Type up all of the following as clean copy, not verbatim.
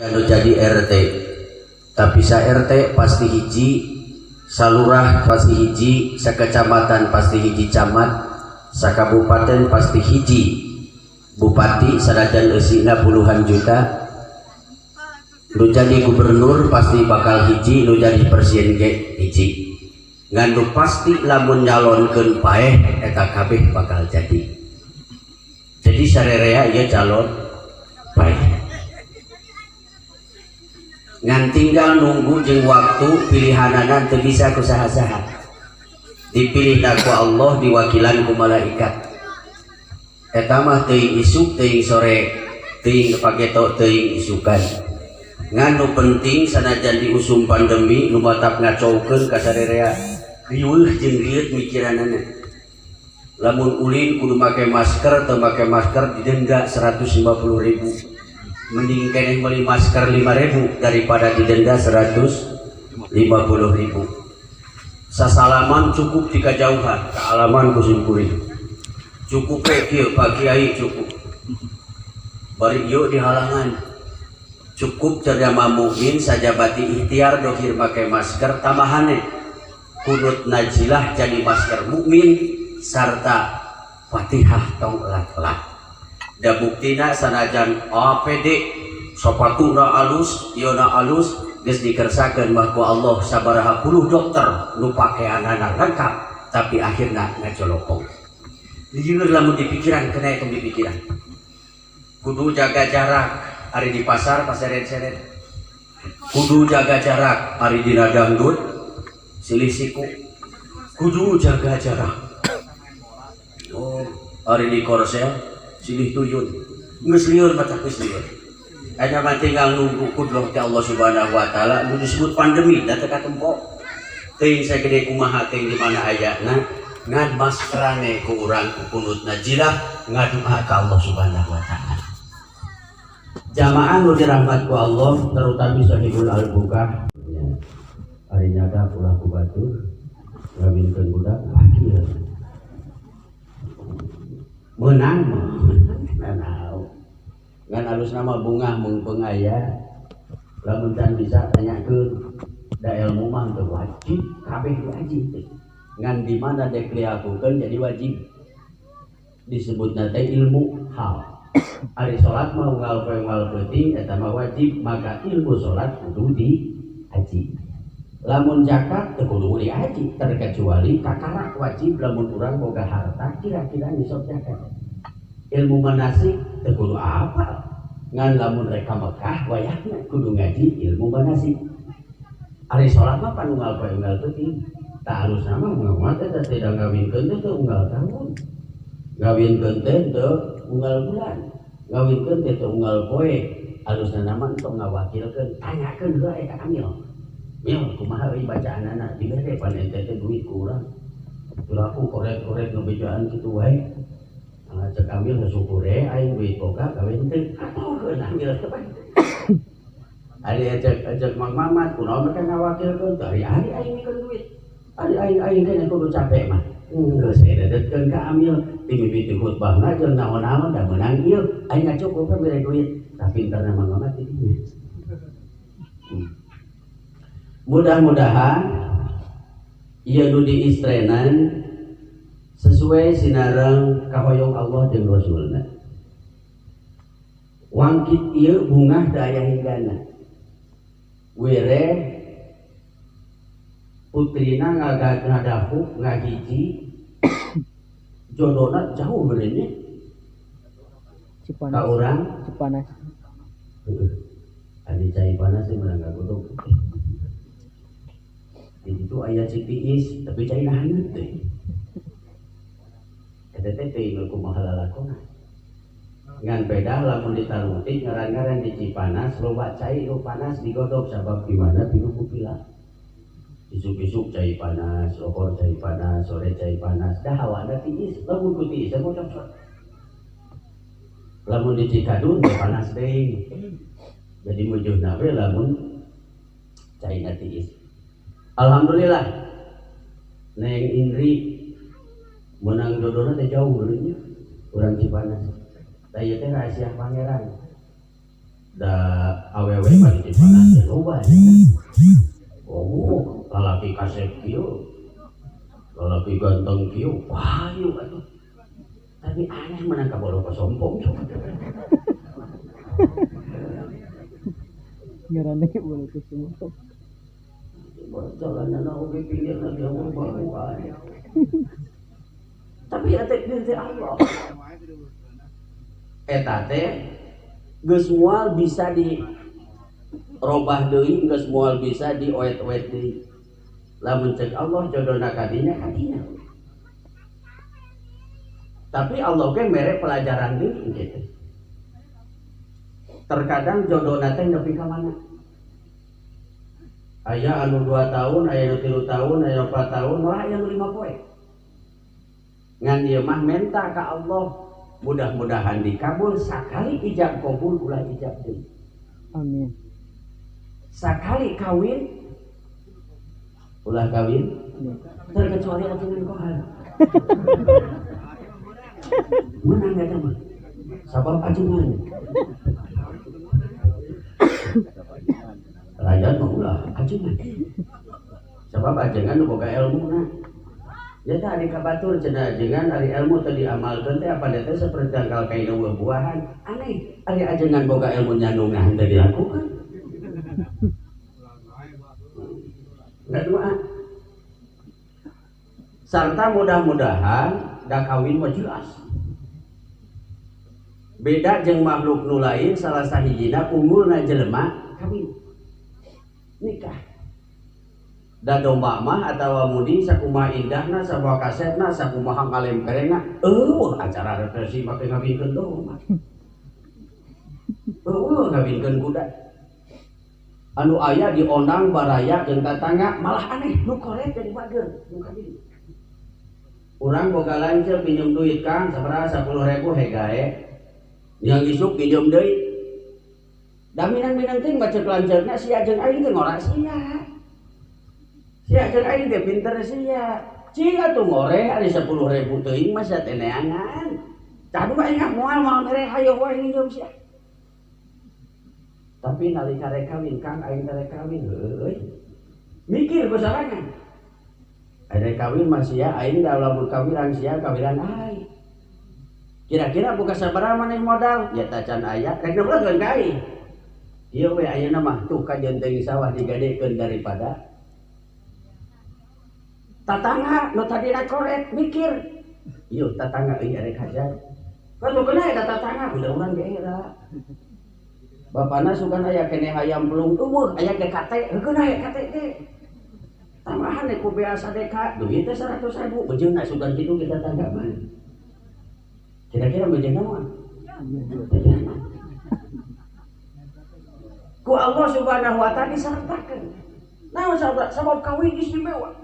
anu jadi RT, tapi sa RT pasti hiji, salurah pasti hiji, sakecamatan pasti hiji camat, sakabupaten pasti hiji bupati sanajan eusina puluhan juta, nu jadi gubernur pasti bakal hiji, nu jadi presiden ge hiji, ngandu pasti lamun nyalonkeun paeh eta kabeh bakal jadi. Jadi sarerea ieu calon paeh. Ngan tinggal nunggu jeung waktu pilihanana teu bisa ku saha-saha. Dipilih ku Allah, diwakilan ku malaikat. Eta mah teuing isuk, teuing sore, teuing pageto, teuing isukan. Ngan nu penting sanajan diusum pandemi nu batap ngacoukeun ka sarerea riweuh jeung rieut mikiranana. Lamun ulin kudu make masker, teu make masker didenda 150.000. Mending keneh beli masker 5.000 daripada didenda 150.000. Sasalaman cukup tika jauhan, kealaman kusimkuring. Cukup kieu Pak Kiai cukup. Bari ieu di halangan. Cukup cerama mukmin sajabati ikhtiar dohir make masker tamahane. Kunut najilah jadi masker mukmin sarta Fatihah tong elat-elat. Da buktina sanajan APD sopatuna alus, iona alus, geus dikersakeun mah ku Allah sabaraha puluh dokter nu pakeanana lengkap tapi akhirna ngacolokong. Lieur lamun dipikiran kena itu dipikiran. Kudu jaga jarak ari di pasar paseret-seret. Kudu jaga jarak ari dina dangdut silih siku. Kudu jaga jarak. Oh, ari di korsel silih tuyun geus lieur mata geus lieur aya mah tinggal nunggu kudroh ti Allah Subhanahu wa taala nu disebut pandemi da teu katempo teuing sagede kumaha teuing di mana ayana ngan maskerane ku urang ku kunut najilah ngadua ka Allah Subhanahu wa taala. Jamaah nu dirahmat ku Allah terutama sahibul al-buka ari nyaga ulah ku batur ngawinkeun budak wakil menang ngan alus nama bunga mung pengaya lamun can bisa tanyakeun da ilmu mah teu wajib kabeh wajib ngan di mana dek dilakukeun jadi wajib disebutna teh ilmu hal ari salat mah unggal penting eta mah wajib maka ilmu salat kudu diaji. Lamun zakat teu kudu diaji terkecuali kakara wajib lamun urang boga harta kira-kira nisab zakat. Ilmu manasik teu kudu apa ngan lamun reka Mekah wayahna kudu ngaji ilmu manasik. Ari salat mah pan unggal penting tah harus nama unggal teh tidak ngawinkeun teh unggal tahun. Ngawinkeun teh teu unggal bulan. Ngawinkeun teh teu unggal poe. Harusna nama ento ngawakilkeun tanyakeun heula ka Amil. Mil, kumaha euy bacaan anak dibere pan ente teh duit ku urang. Tulaku korek-korek nu bejaan kitu wae. Cek Amil ngesukure aing duit boga gawe henteu. Atuh Amil teh bae. Ari ajak Mang Mamat kunaon mereka ngawakilkeun teh ari aing mikeun duit. Ari aing kan kudu capek mah. Geus ededetkeun ka Amil timimiti khutbahna jeung naon-naon da meunang ieu aing ngacukup bere duit. Tapi entarna Mang Mamat teh dieu. Mudah-mudahan ieu nu diistrenan sesuai sinareng kahoyong Allah jeung Rasulna. Wangkit ieu bungah da aya hinggana. Were putrina ngadahuk ngahiji jodona jauh benernya ka urang Cipanas. Adi cai panas sih menang kudu. Itu ayat CPIS tapi cai nahan teh. Eta teh teuing kumaha lalakonna. Ngan beda lamun ditarutik ngaran-ngaran di Cipanas loba cai nu panas digodog sabab di mana pinuh ku pila. Isuk-isuk cai panas, lohor cai panas, sore cai panas. Dah hawana tiis, lamun ku tiis mau cocok. Lamun di Cikadun teh panas deui. Jadi mujudna we lamun cai na tiis. Alhamdulillah Neng Indri menang jodohna teh jauh beuleunya urang Cipanas. Da ieu teh rahasia pangeran. da awewe mah di mana teh loba ya. Oh, lalaki kasep kieu. Lalaki ganteng kieu, payu atuh. Tapi aneh menang ka bodo sompong. Ngaranna ge bodo sompong. Jalanana oge pinggir lagi baru aja. Tapi ya takdir ti Allah. Eta teh geus moal bisa di robah deui, geus moal bisa dioet-oet deui. Lamun cek Allah jodohna ka dinya kadinya. Tapi Allah ge mere pelajaran deui gitu. Terkadang jodohna teh nepi ka mana? Aya anu 2 tahun, aya anu 3 tahun, aya 4 tahun, malah aya anu 5 poe. Ngan ieu mah menta ka Allah, mudah-mudahan dikabul sakali ijab kabul ulah ijab deui. Amin. Sakali kawin ulah kawin terkecuali ajengan kohar. Menang eta mah. Sabab ajengan. Rakyat mah ulah ajengan. Sabab ajengan nu boga ilmuna. Ya tah ari kabatur cenah ajengan ari ilmu teh diamalkeun teh apa teh saperti tangkal kaina buah-buahan. Aneh, ari ajengan boga ilmu nyandungan teh dilakukan. Enggak doa. Serta mudah-mudahan da kawin mah jelas. Beda jeung makhluk nu lain salah sahijina umurna jelema kawin. Nikah. Da domba mah atawa mudi sakumaha indahna, sakumaha kasetna, sakumaha ngalemperena, acara represi make ngawinkeun domba. Ngawinkeun kuda. Anu aya di onang baraya jeung tatangga malah aneh nu korek jadi bager nu kawin. Urang boga lanceuk pinjem duit Kang sabaraha 10.000 hegae. Yang isuk pinjem deui. Da minang-minang teh bacek lanceukna sia jeung aing teh ngora sia. Sia jeung aing teh pinter sia. Cing atuh ngoreh ari 10.000 teuing mah sia teh neangan. Cadu aing moal mere hayo wae nginjem sia. Tapi nalika rek kawin Kang aing teh rek kawin heueuy. Mikir kusarangan. Ada kawin masih ya aing da lamun kawiran sia kawiran aing. Kira-kira buka sabaraha maneh modal? Ya tacan aya rek neuleun ka aing. Ieu we ayeuna mah tuh kajeun teuing sawah digadekeun daripada tatangga nu tadina korek mikir. Ieu tatangga ieu rek hajar. Kan kena eta tatangga udah urang ge era. Bapana sugan aya kene hayam pelung umur aya ge kate heukeun aya kate teh. Tambahan ku biasa deka duit teh 100.000 bejeungna sugan kitu kita tangga mah. Kira-kira bejeungna mah. Ku Allah Subhanahu wa taala disertakeun. Naon sabab kawin istimewa.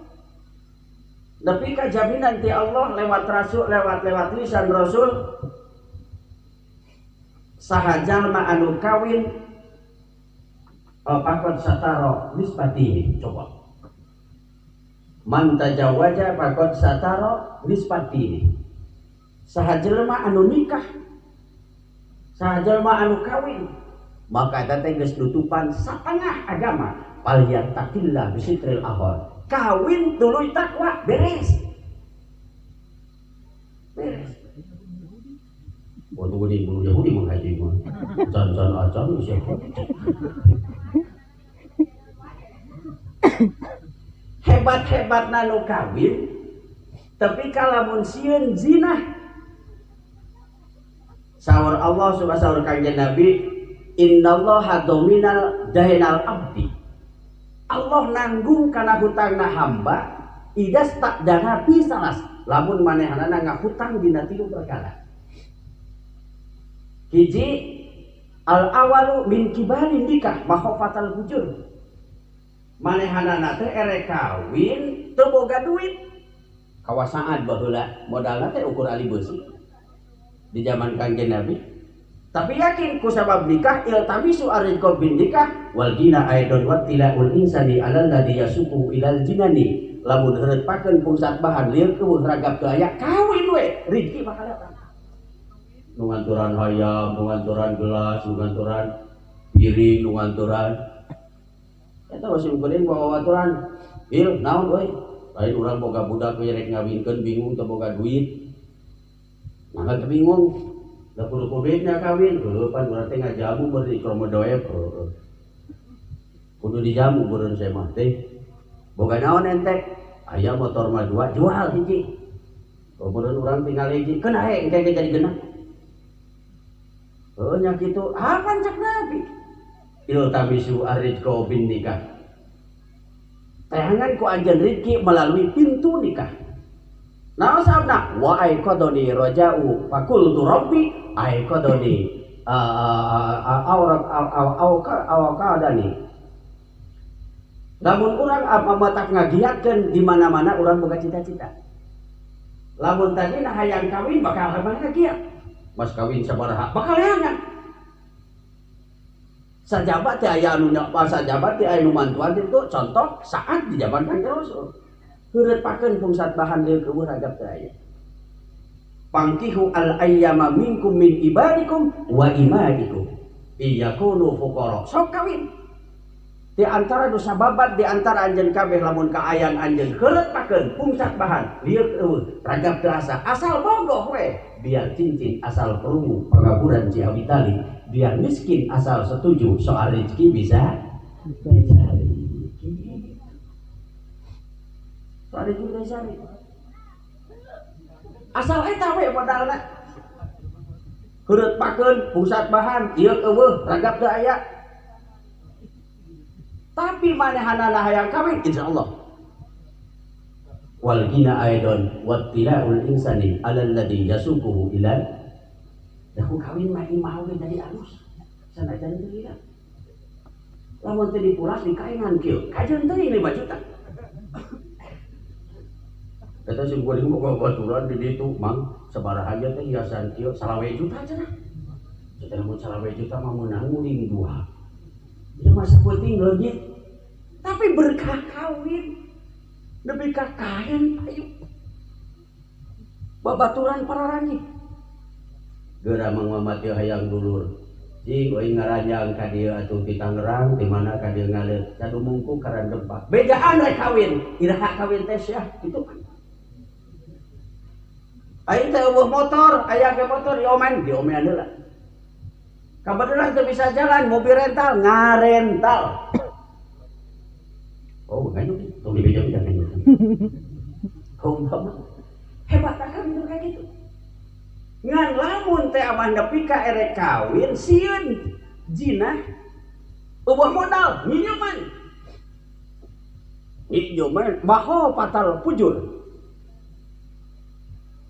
Nepi ka jaminan ti Allah lewat rasul lewat lisan Rasul saha jalma anu kawin pakot sataro nispati coba. Man tajawaja pakot sataro nispati. Saha jelema anu nikah, saha jelema anu kawin, maka eta teh geus nutupan satengah agama. Paliyat takillah bisitril ahor. Kawin tuluy takwa beres. Beres. Waktu ini bulu Yahudi menghaji mah, jangan acan siapa? Hebat-hebat nanu kawin, tapi kalamun sieun zina. Sawur Allah subhanahu sawur kanjeng Nabi, innallaha dominal dainal abdi. Allah nanggung kana hutangna hamba, idas tak dana pisalas. Lamun manehanana ngahutang dina 3 perkara. Hiji al awalu min kibalin nikah makhofatal hujur. Manehanana teh ere kawin teu boga duit. Kawasaad baheula modalna teh ukur ali beusi. Di zaman Kanjeng Nabi. Tapi yakin ku sabab nikah iltamisu aridqa bin nikah wal gina aidon wa tilaul insani alal ladzi yasuku ilal jinani. Lamun heureut pakeun pusat bahan lieur eueuh ragap teu aya kawin we rezeki bakal datang. Nungaturan hayam, nungaturan gelas, nungaturan piring nu nganturan eta masih geuning bawa aturan il naon euy lain urang boga budak we rek ngawinkeun bingung teu boga duit mangga teu bingung da kudu duitnya kawin heuh pan urang teh ngajamu beur di kromodoep kudu dijamu beureun saya mah teh boga naon ente aya motor mah 2 jual hiji beureun urang tinggal hiji keun ae engke jadi genep heuh nya kitu apaan cek Nabi iltamisu arrizqa bin nikah tayangan ku anjeun rezeki melalui pintu nikah naon sabna wa aiqadoni raja'u faqultu rabbi aiqadoni awqadani lamun urang apa matak ngagiatkeun di mana-mana urang boga cita-cita lamun tadina hayang kawin bakal mana kieu mas kawin sabaraha bakal hayang sajabat teh aya anu sajabat teh aya nu mantuan itu contoh saat di zaman Kanjeng Rasul heureutakeun pungsat bahan deui eueuh ragap teh aya pangkihu al ayyama minkum min ibadikum wa imadikum iyakunu fuqara sok kawin di antara dosa babat di antara anjeun kabeh lamun kaayaan anjeun heureutakeun pungsat bahan lieur eueuh ragap teu asa asal bogoh we biar cincin asal perungu pagaburan si Abi Talib biar miskin asal setuju soal rezeki bisa soal rezeki bisa asal eta we modalna heureutakeun pusat bahan ieu eueuh ragap teu aya tapi manehanana hayang kawin insyaallah wal gina aidon wattila'ul insani alal ladzi yasuquhu ila aku kawin mah imah we jadi alus sanajan teu lihat lamun teu dipuras di kaingan kieu kajeun teuing 5 juta eta sing geuning boga baturan di ditu mang sabaraha aja teh hiasan kieu 20 juta cenah cenah mun 20 juta mah meunang muling 2 ieu mah sapenting leungit tapi berkah kawin lebih ka kain ayo babaturan pararani geura mangmamat teu hayang dulur cing euy ngaranjang ka dieu atuh di Tangerang di mana ka dieu ngaleut sadu mungku karan dempak bejaan rek kawin iraha kawin teh sia kitu kan aing teh eueuh motor aya ge motor diomean heula kabeneran teu bisa jalan mobil rental ngarental oh begitu tuh di beja beja gitu hebat kan itu kayak gitu ngan lamun teh amah nepi ka erek kawin sieun jinah eueuh modal nyinyoman baho patal pujur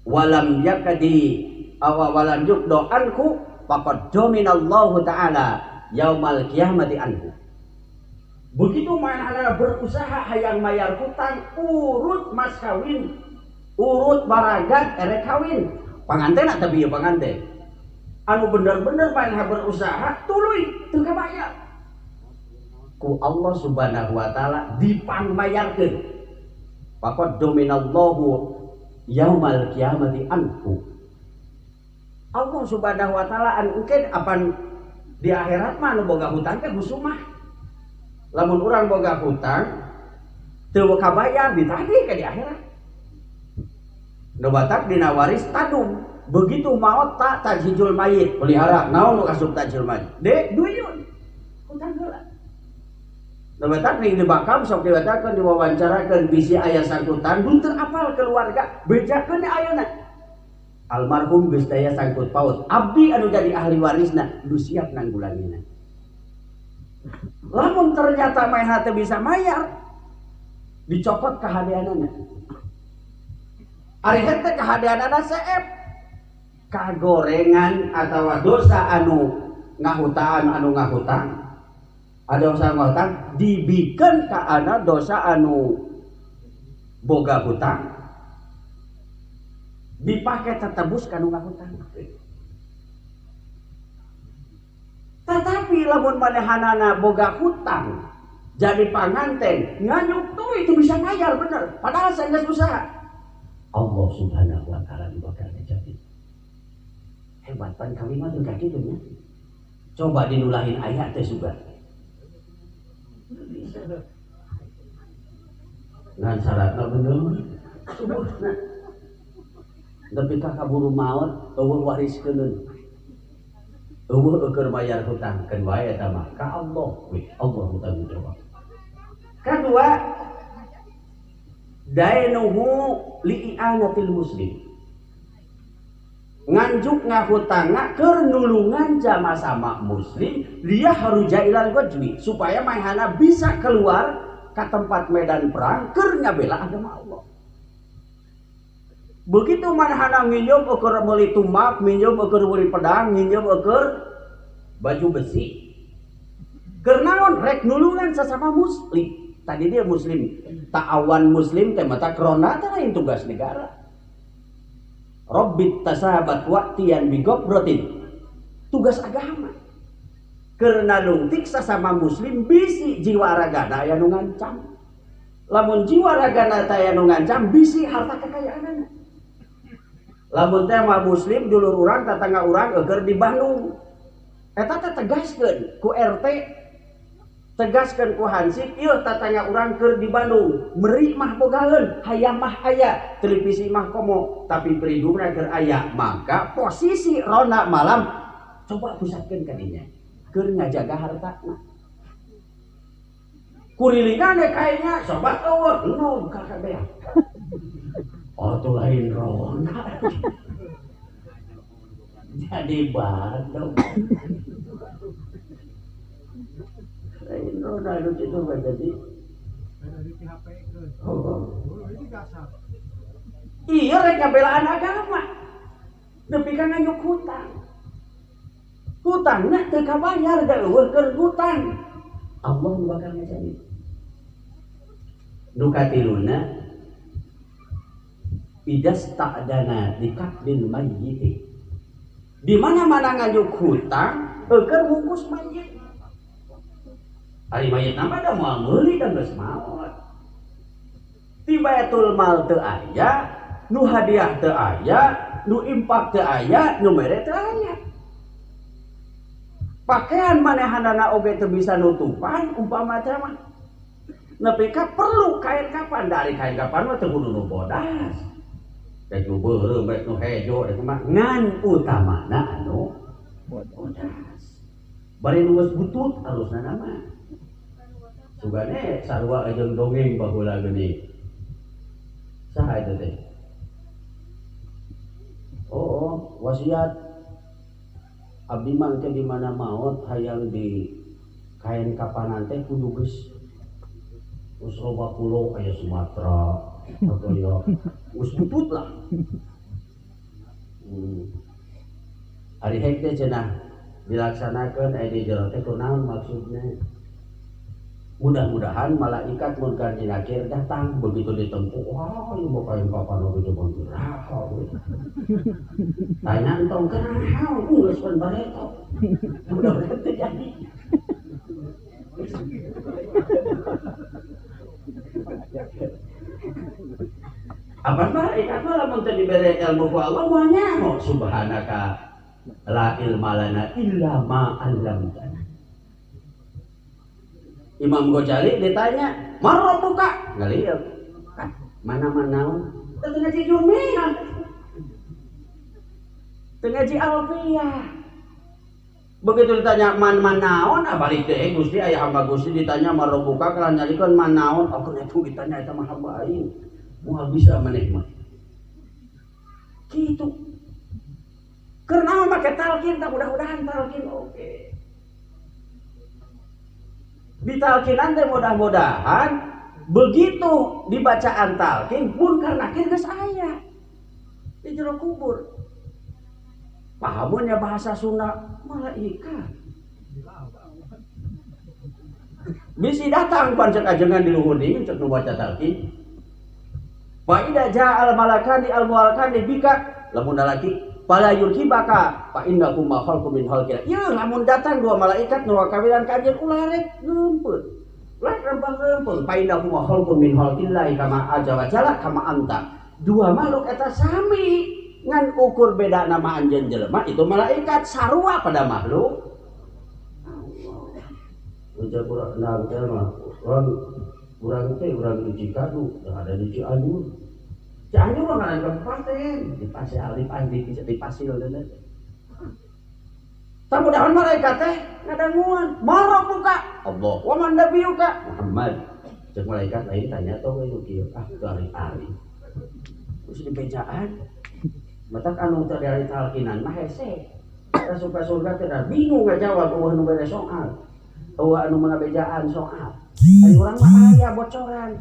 walam yakadi walam yukdo anku faqad dominallahu ta'ala yaumal qiyamati anhu begitu mana berusaha hayang mayar hutang urut mas kawin urut baragat erek kawin panganten atau bieu panganten anu bener-bener mana berusaha tuluy teu kabayar ku Allah subhanahu wa ta'ala dipangbayarkeun faqad dominallahu yaumal qiyamati anhu Allah subhanahu wa ta'ala anu engke apan di akhirat mah anu boga hutang teh husumah lamun urang boga hutang teu kabayar ditagih ka di akhirat nu batak dina waris tadung begitu maot tak tajhijul mayit pelihara naon nu kasub tajhijul mayit de duyun hutang heula nu batak ning dibakam sok diwatakeun diwawancarakeun bisi aya sangkutan bunteur apal keluarga bejakeun ayeuna almarhum geus daya sangkut paut abdi anu jadi ahli warisna nu siap nanggulanginna lamun ternyata mainna teu bisa mayar dicopot kahadeanana ari henteu kahadeanana seep kagorengan atawa dosa anu ngahutang ada dosa ngahutang dibikeun ka ana dosa anu boga hutang dipake tetebus ka nu ngahutang tetapi lamun manehanana boga hutang jadi panganten nganyuk tuh itu bisa mayar bener padahal saya nggak usaha Allah subhanahu wa ta'ala dibakar jadi hebat pan kami mah teu kitu nya Coba dinulahin ayat teh suga. Ngan syaratna bener. Subuhna. Tapi kaburu maut, eueuh wariskeun. Eueuh keur bayar hutang keun wae eta mah ka Allah. Wih, Allah tanggung jawab. Kedua, dainuhu li'anatil muslim. Nganjuk ngahutangna keur nulungan jama sama muslim, dia haruja ilal wajwi supaya mahana bisa keluar ke tempat medan perang keur ngabela agama Allah. Begitu manehana nginjom ukur meuli tumak, minjom ukur meuli pedang, nginjom ukur baju besi. Keur naon rek nulungan sesama muslim. Tadi dia muslim, ta'awan muslim teh mata krona teh lain tugas negara. Rabbit tasabat waqtiyan bigoprotin. Tugas agama. Keur nalungtik sesama muslim bisi jiwa ragana aya nu ngancam. Lamun jiwa ragana teh aya nu ngancam bisi harta kekayaanna. Lamun teh mah muslim dulur urang tatangga urang eueur di Bandung. Eta teh tegaskeun ku RT, tegaskeun ku Hansip, ieu tatangga urang keur di Bandung. Meri mah bogaeun, hayam mah aya, televisi mah komo, tapi peridungna keur aya. Maka posisi rona malam coba pusatkeun ka dinya. Keur ngajaga hartana. Kurilingana kayaknya sobat eueuh, enom ka kabeh. Oh tuh lain rona. Jadi Bandung. Lain rona lu itu jadi. Iya rek ngabelaan agama. Nepi ka nganyuk hutang. Hutangna teu kabayar da eueuh keur hutang. Allah bakal ngajari. Nu katiluna idas ta'dana dikabdil mayyit. Di mana-mana nganyuk hutang eukeun bungkus mayit. Ari mayit nama da moal meuli da geus maot. Ti bayatul mal teu aya, nu hadiah teu aya, nu impak teu aya, nu mere teu aya. Pakaian manehanana oge teu bisa nutupan umpama teh mah. Nepi ka perlu kain kapan dari kain kapan mah teu kudu nu bodas. Dek nu beureum rek nu hejo dek mah ngan utamana anu bodas. Bari nu geus butut alusna nama. Sugane sarua jeung dongeng baheula geuning. Saha eta teh? Oh, wasiat abdi mah teh di mana maot hayang di kain kapanan teh kudu geus loba pulau aya Sumatera atau ya us butut lah. Ari hek teh cenah dilaksanakeun aya di jero teh kunaon maksudna? Mudah-mudahan malaikat mun kanjing akhir datang begitu ditempuh, wah ieu mah kain kapan oge teh bang raha we. Tanya entong kenapa geus pan bareta. Mudah-mudahan teh jadi. Apa malaikat mah lamun teu dibere ilmu ku Allah moal nyaho subhanaka la ilma lana illa ma 'allamtana. Imam Ghazali ditanya, "Man rabbuka?" Ngalieu. Mana-mana teu ngaji Jumiah. Teu ngaji Alfiyah. Begitu ditanya man naon, balik deui Gusti aya hamba Gusti ditanya man rabbuka kala nyalikeun man naon, aku atuh ditanya eta mah hamba aing. Moal bisa maneh mah. Kitu. Keur naon make talqin tah mudah-mudahan talqin oge. Di talkinan teh mudah-mudahan begitu dibacaan talkin pun karena geus aya di jero kubur. Pahamunnya bahasa Sunda malaikat. Bisi datang pancet ajengan di luhur deui cek nu baca talkin. Fa ida ja'al malakani al mualakani bika lamun lalaki fala yurkibaka fa innakum ma khalqu min khalqil. Ieu lamun datang dua malaikat nu kawilan ka anjeun ulah rek ngeumpeur. Ulah rempang ngeumpeur fa innakum ma khalqu min khalqillahi kama aja wa jalla kama anta. Dua makhluk eta sami ngan ukur beda nama anjeun jelema itu malaikat sarua pada makhluk Ucap kurang nah mah orang di Cikadu ada di Cianjur. Cianjur mah kan kabupaten di Pasil dan Samudahan malaikat teh ngadanguan, marok buka. Allah, wa man nabiyuka? Muhammad. Cek malaikat lain tanya tong we kieu. Ah, ari-ari. Terus di bejaan. Matak anu teh dari talkinan mah hese. Da suka surga teh bingung ngajawab eueuh nu bere soal. Eueuh anu mangabejaan soal. Ari urang mah aya bocoran.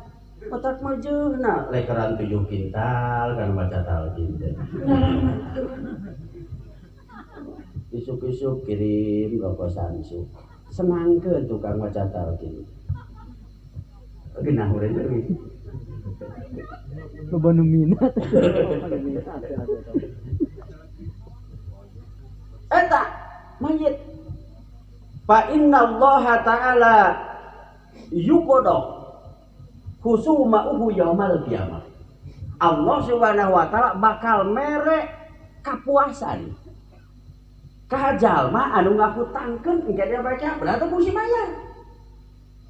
Matak mah jeuna lekeran 7 kintal kan baca talkin teh. Isuk-isuk kirim rokok samsu senangkeun tukang maca talqin genah urang deui loba nu minat eta mayit fa innallaha ta'ala yuqada khusuma'uhu yaumal qiyamah. Allah subhanahu wa ta'ala bakal mere kapuasan ka jalma anu ngahutangkeun engke dia baca berarti mesti bayar.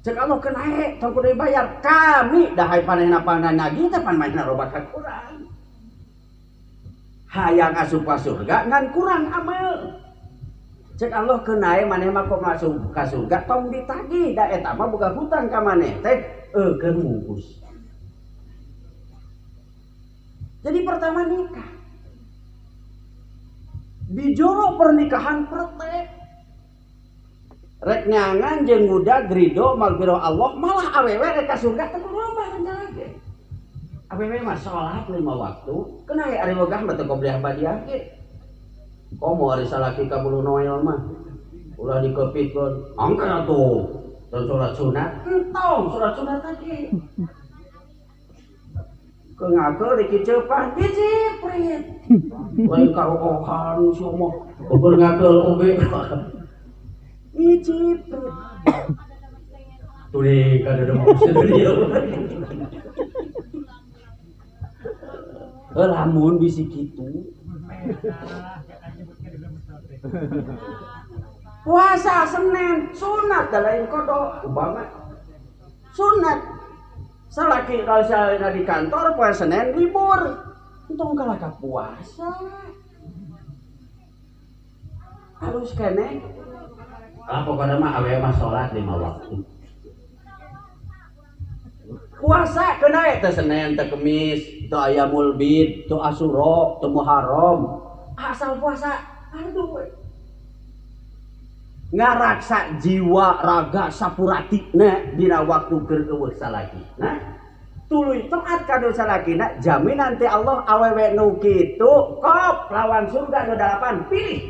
Cek Allah kenae tong kudu bayar kami dahay panehna panagih teh pan mainna loba ka kurang. Hayang asup ka surga ngan kurang amal. Cek Allah kenae maneh mah kok masuk ka surga tong ditagih da eta mah boga hutang ka maneh teh eukeun mungkus. Jadi pertama nikah dijoro pernikahan pertek rek nyangan jeung budak grido maghfirah Allah malah awewe rek ka surga teh loba rencana ge awewe mah salat 5 waktu kena aya ari wegah mah teu gobleh badiah ge komo ari salaki ka bulu noel mah ulah dikepikeun angka atuh dan salat sunat entong salat sunat tadi kengakel dikit cepah diciprit lain karokohan semua berngakel obe diciprit tuh deh kada ada maksud dia lamun bisi kitu puasa Senin sunat da lain kodok umpama sunat salaki kalau salina di kantor poe Senin libur untung kalah ka puasa harus kene pokoknya mah awewe mah salat 5 waktu puasa kena teh Senin teh Kemis teu Ayamul Bid teu Asyura teu Muharram asal puasa aduh we ngaraksa jiwa raga sapuratina dina waktu keur eueuh salaki nah tuluy taat ka dosa salakina jaminan teh Allah awewe nu kitu kop lawan surga nu 8 pilih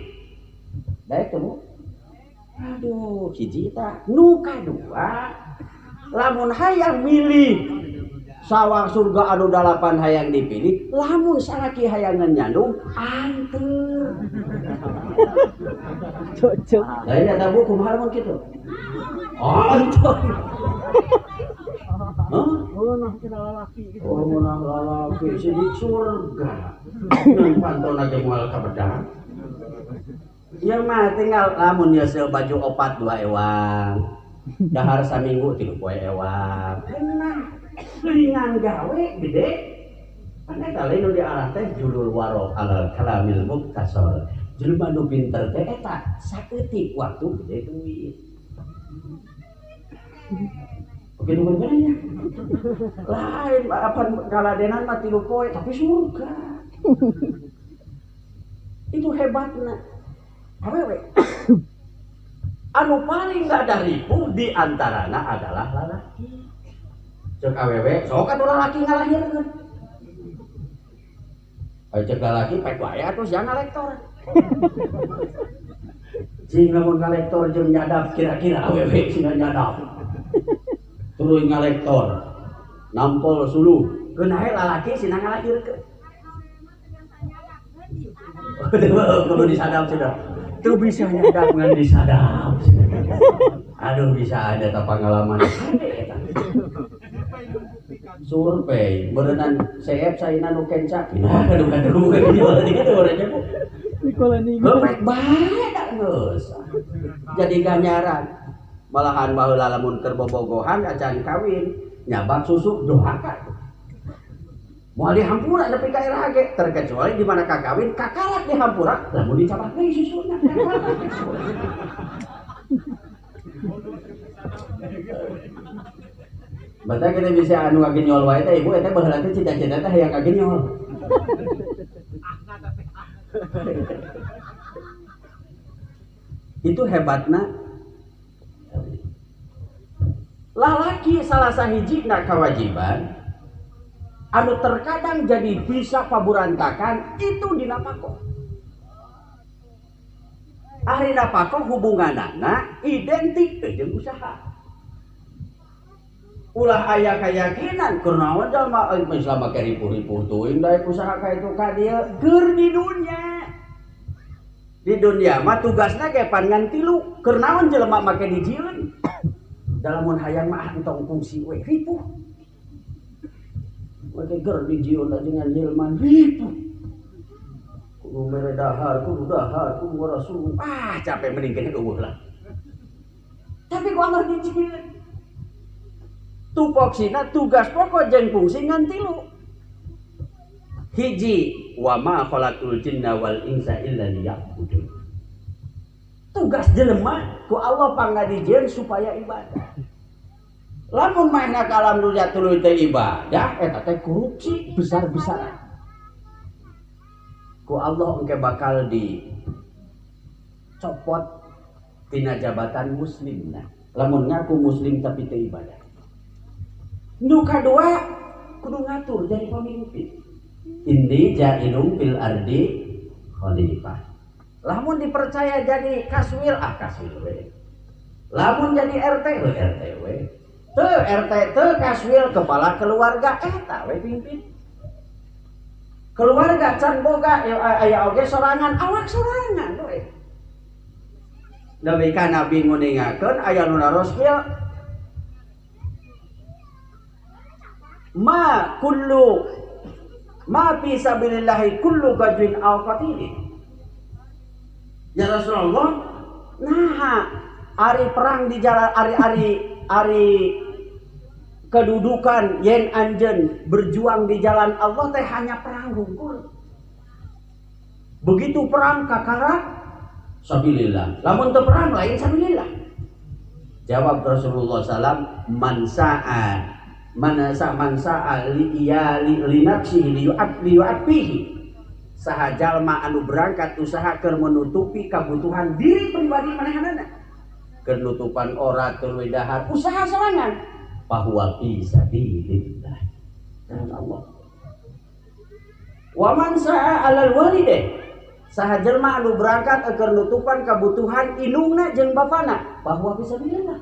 daek temu aduh hiji tah nu kadua lamun hayang milih sawang surga anu 8 hayang dipilih lamun salaki hayang nyandung anteur cocok lain ada buku kumaha mun kitu anteur oh nah kena lalaki gitu oh nah lalaki si di surga nang pantona ge moal ka bedah ieu mah tinggal lamun ieu seu baju opat 2 ewang dahar saminggu 3 poe ewang beunang ringan gawe gede pandai kali nu diarah teh julul waro ala kalamil muktasor jelema nu pinter teh eta sakeutik waktu gede duit oke nu benernya lain apa kaladenan mah 3 poe tapi surga itu hebatna awewe anu paling gak ada ribu di antarana adalah lalaki cek awewe sok atuh lalaki ngalahirkeun cek lalaki pek wae atuh sia ngalektor sing lamun ngalektor jeung nyadap kira-kira awewe sing nyadap tuluy ngalektor nampol suluh geunahe lalaki sina ngalahirkeun kudu disadap sudah tuh bisa nyadap ngan disadap aduh bisa ada tak pengalaman survei berenang CF saina nu kencak nah kadung-kadung bukan jual di kitu urang nya Nikola nih baik baik geus jadi ganjaran malahan baheula lamun keur bobogohan acan kawin nyabak susu doakan moal dihampura nepi ka era ge terkecuali di mana kakawin kakalak dihampura lamun dicabak deui susuna. Bata kita bisa anu ngagenyol wae teh ibu eta baheula teh cita-cita teh hayang ngagenyol. Itu hebatna lalaki salah sahijina kewajiban anu terkadang jadi bisa paburantakan itu di napako. Ari napako hubunganana identik jeung usaha. Ulah aya keyakinan kurnaon jalma Islam make ripuh-ripuh teuing daek usaha ka itu ka dieu keur di dunya. Di dunia mah tugasna ge pan ngan tilu, keur naon jelema make dijieun. Dalamun hayang mah entong fungsi we ripuh. Make keur dijieun dengan jelema ripuh. Kudu mere dahar, kudu rasul. Capek mending kene eueuh lah. Tapi ku Allah dijieun. Tupoksina tugas pokok jeung fungsi ngan tilu. Hiji wa ma khalaqul jinna wal insa illa liya'budun. Tugas jelema ku Allah pangadijieun supaya ibadah. Lamun mainna ka alam dunya tuluy teh ibadah eta teh korupsi besar-besaran. Ku Allah engke bakal dicopot tina jabatan muslimna. Lamun ngaku muslim tapi teu ibadah. Nu kadua kudu ngatur jadi pemimpin. Inni ja'ilun fil ardi khalifah. Lamun dipercaya jadi kaswil kaswil we. Lamun jadi RT we. Teu RT teu kaswil kepala keluarga eta we pimpin. Keluarga can boga aya oge sorangan awak sorangan we. Nabi ka nabi nguningakeun aya nu naros kieu ma fi sabilillahi kullu gajwin aw qatilin. Ya Rasulullah, nah ari perang di jalan ari kedudukan yen anjeun berjuang di jalan Allah teh hanya perang hungkul. Begitu perang kakara sabilillah. Lamun teu perang lain sabilillah. Jawab Rasulullah sallam man sa'a li nafsihi liyu'atfihi. Saha jalma anu berangkat usaha keur menutupi kebutuhan diri pribadi manehanana. Keur nutupan ora tuluy dahar usaha sorangan. Fahuwa fi sabilillah. Dan Allah. Wa man sa'a 'alal walidain. Saha jalma anu berangkat keur nutupan kebutuhan indungna jeung bapana. Fahuwa fi sabilillah.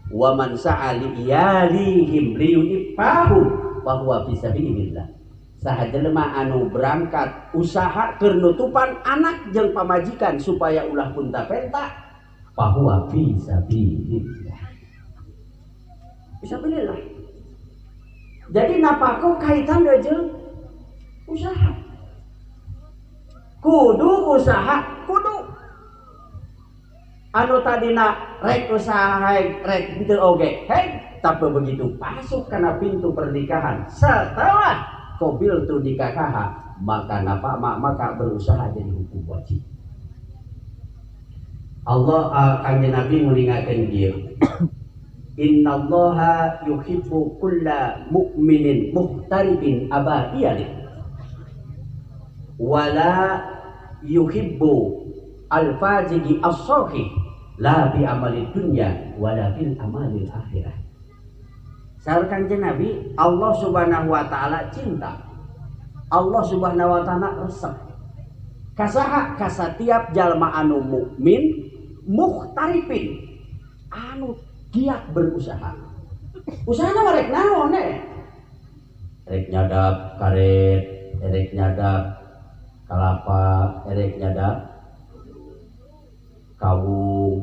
Wa man sa'ali iyalihim liyu'ifahum fa huwa fi sabilillah. Saha jelema anu berangkat usaha keur nutupan anak jeung pamajikan supaya ulah punta-penta fa huwa fi sabilillah. Fisabilillah. Jadi napako kaitan jeung usaha. Kudu usaha, kudu anu tadina rek usaha rek henteu oge hei tapi begitu masuk kana pintu pernikahan setelah qabil tu nikah maka berusaha jadi hukum wajib. Allah kanjeng Nabi ngulingakeun dieu innallaha yuhibbu kulla mu'minin muhtaribin abadiyalin wala yuhibbu al-fajigi as-sohi la bi amali dunya wala bil amalil akhirah. Saur kanjeng Nabi, Allah Subhanahu wa taala cinta. Allah Subhanahu wa taala resep. Kasaha ka satiap jalma anu mukmin muhtarifin anu giat berusaha. Usahana mah rek naon rek nyadap karet, rek nyadap kalapa, rek nyadap kawung,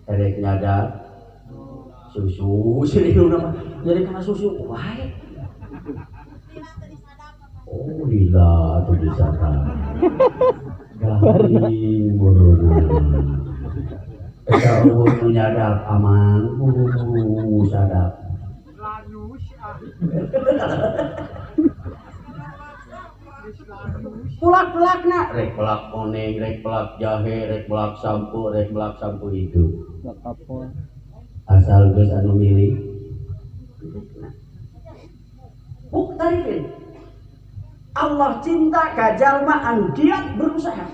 erek nyadap susu, sini nama jadi kena susu, wae. Oh lila tuh bisa kan, garing buru. Eta eueuh nu nyadap aman, sadap. Lanus ah. Pelak-pelakna, rek pelak oneng, rek pelak jahe, rek pelak sampo itu. Gak kapol. Asal geus anu milih. Tarifin. Allah cinta ka jalma anu giat berusaha.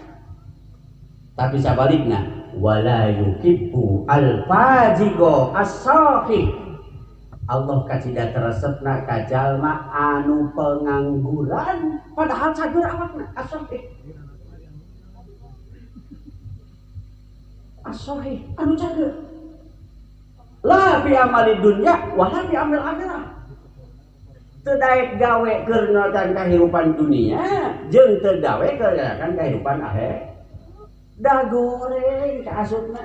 Tapi sabalikna, wala yuhibbu al-fajigo as-sahih. Allah kacida teresepna ka jalma anu pengangguran padahal cager awakna as-sahih. As-sahih anu cager. La fi amali dunya wa la fi amil akhirah. Teu daek gawe keur nalkan kahirupan dunia jeung teu gawe keur nalkan kahirupan akhir. Da goreng ka asupna.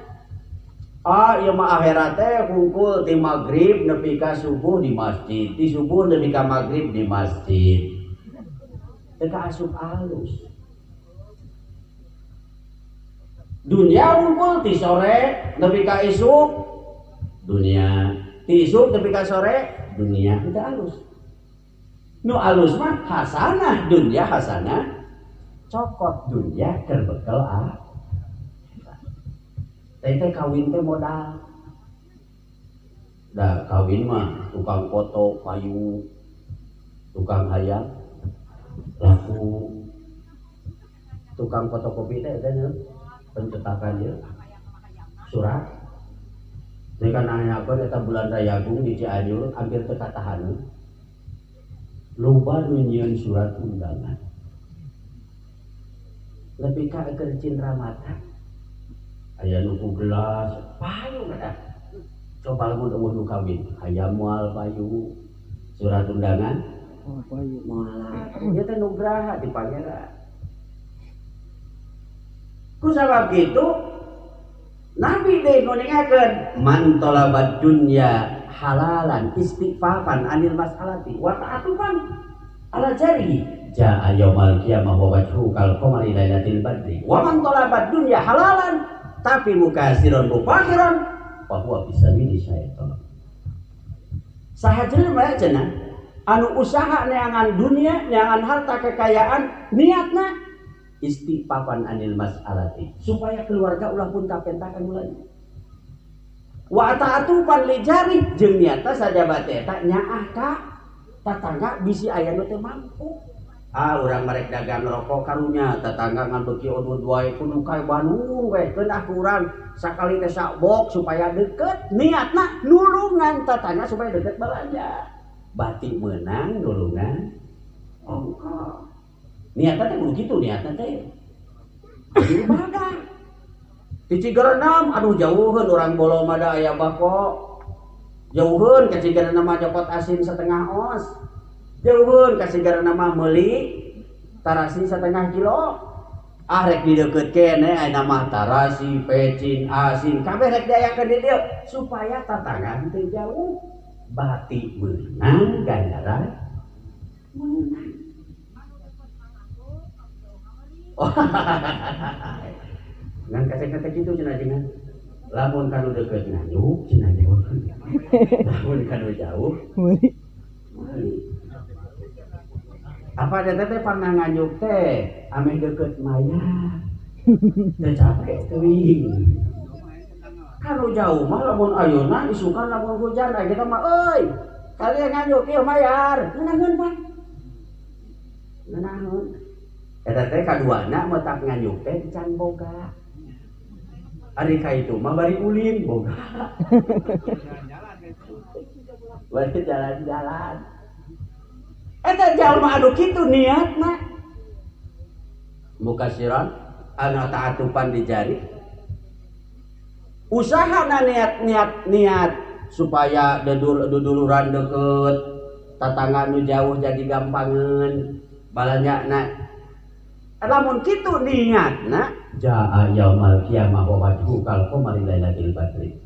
Ieu mah akhirat teh kumpul ti magrib nepi ka subuh di masjid, ti subuh nepi ka magrib di masjid. Teu ka asup alus. Dunia kumpul ti sore nepi ka isuk dunia, ti isuk nepi ka sore dunia, teu alus. Nu alus mah hasanah dunia hasanah cokot dunia keur bekel teh kawin teh modal. Da kawin mah tukang foto payu, tukang hayang laku, tukang fotokopi teh pencetakan ieu surat. Teh kan nanyakeun eta bulan Rayagung di Cianjur hampir teu katahaneun. Loba nu nyieun surat undangan. Lebih ka keur cindra mata. Aya nu ku gelas, payu kada. Coba lamun eueuh nu kawin, aya moal payu, surat undangan. Oh, payu. Moal. Ieu teh nugraha di pangeran. Ku sabab kitu Nabi deui nuningakeun man talabad dunya halalan istighfafan anil mas'alati wa ta'atufan ala jari jaa yaumal qiyamah wa wajhu kal qamari lailatil badri wa man talabad dunya halalan tapi mukasiron mufakhiran fa huwa bisabili syaitan. Saha jelema cenah anu usaha neangan dunia neangan harta kekayaan niatna istighfafan anil mas'alati supaya keluarga ulah pun kapentakan ulah. Wa ta'atufan li jari jeung niatna sajaba teh eta nyaah ka tatangga bisi aya nu teu mampu. Urang marek dagang rokok karunya tatangga ngan beuki odot wae kudu kae Bandung we keunah urang sakali teh sakbok supaya deket niatna nulungan tatangga supaya deket balanja. Bati meunang nulungan ongkos. Niatna teh kudu kitu niatna teh. Ibadah. Di Cigerenam aduh jauheun urang bolo mah da aya bako. Jauheun ka Cigerenam mah jokot asin setengah os. Jauheun ka Cigerenam mah meuli tarasi setengah kilo. Rek di deukeut keneh aya mah tarasi, pecin, asin, kabeh rek diayakeun di dieu supaya tatangga teu jauh. Bati meunang ganjaran meunang. Ngan kata-kata gitu cenah jeung lamun kanu deukeut nganyuk cenah jauh. Lamun kanu jauh meuli. Apa ada teh pernah nganyuk teh ame deukeut maya. Teu capek teuing. Kanu jauh mah lamun ayeuna isukan lamun hujan kita mah euy. Kalian nganyuk ieu mayar. Ngeunahkeun Pak. Ngeunahkeun. Eta teh kaduana mah tak nganyuk teh can boga. Ari ka itu mah bari ulin boga. Bari jalan-jalan. Eta jalma anu kitu niatna. Mukasiran anu ta'atufan di jari. Usahana niat supaya duduluran deket tatangga nu jauh jadi gampangeun balanyana. Lamun kitu niatna jaa yaumal qiyamah wa wajhu kal qamari lailatil badri.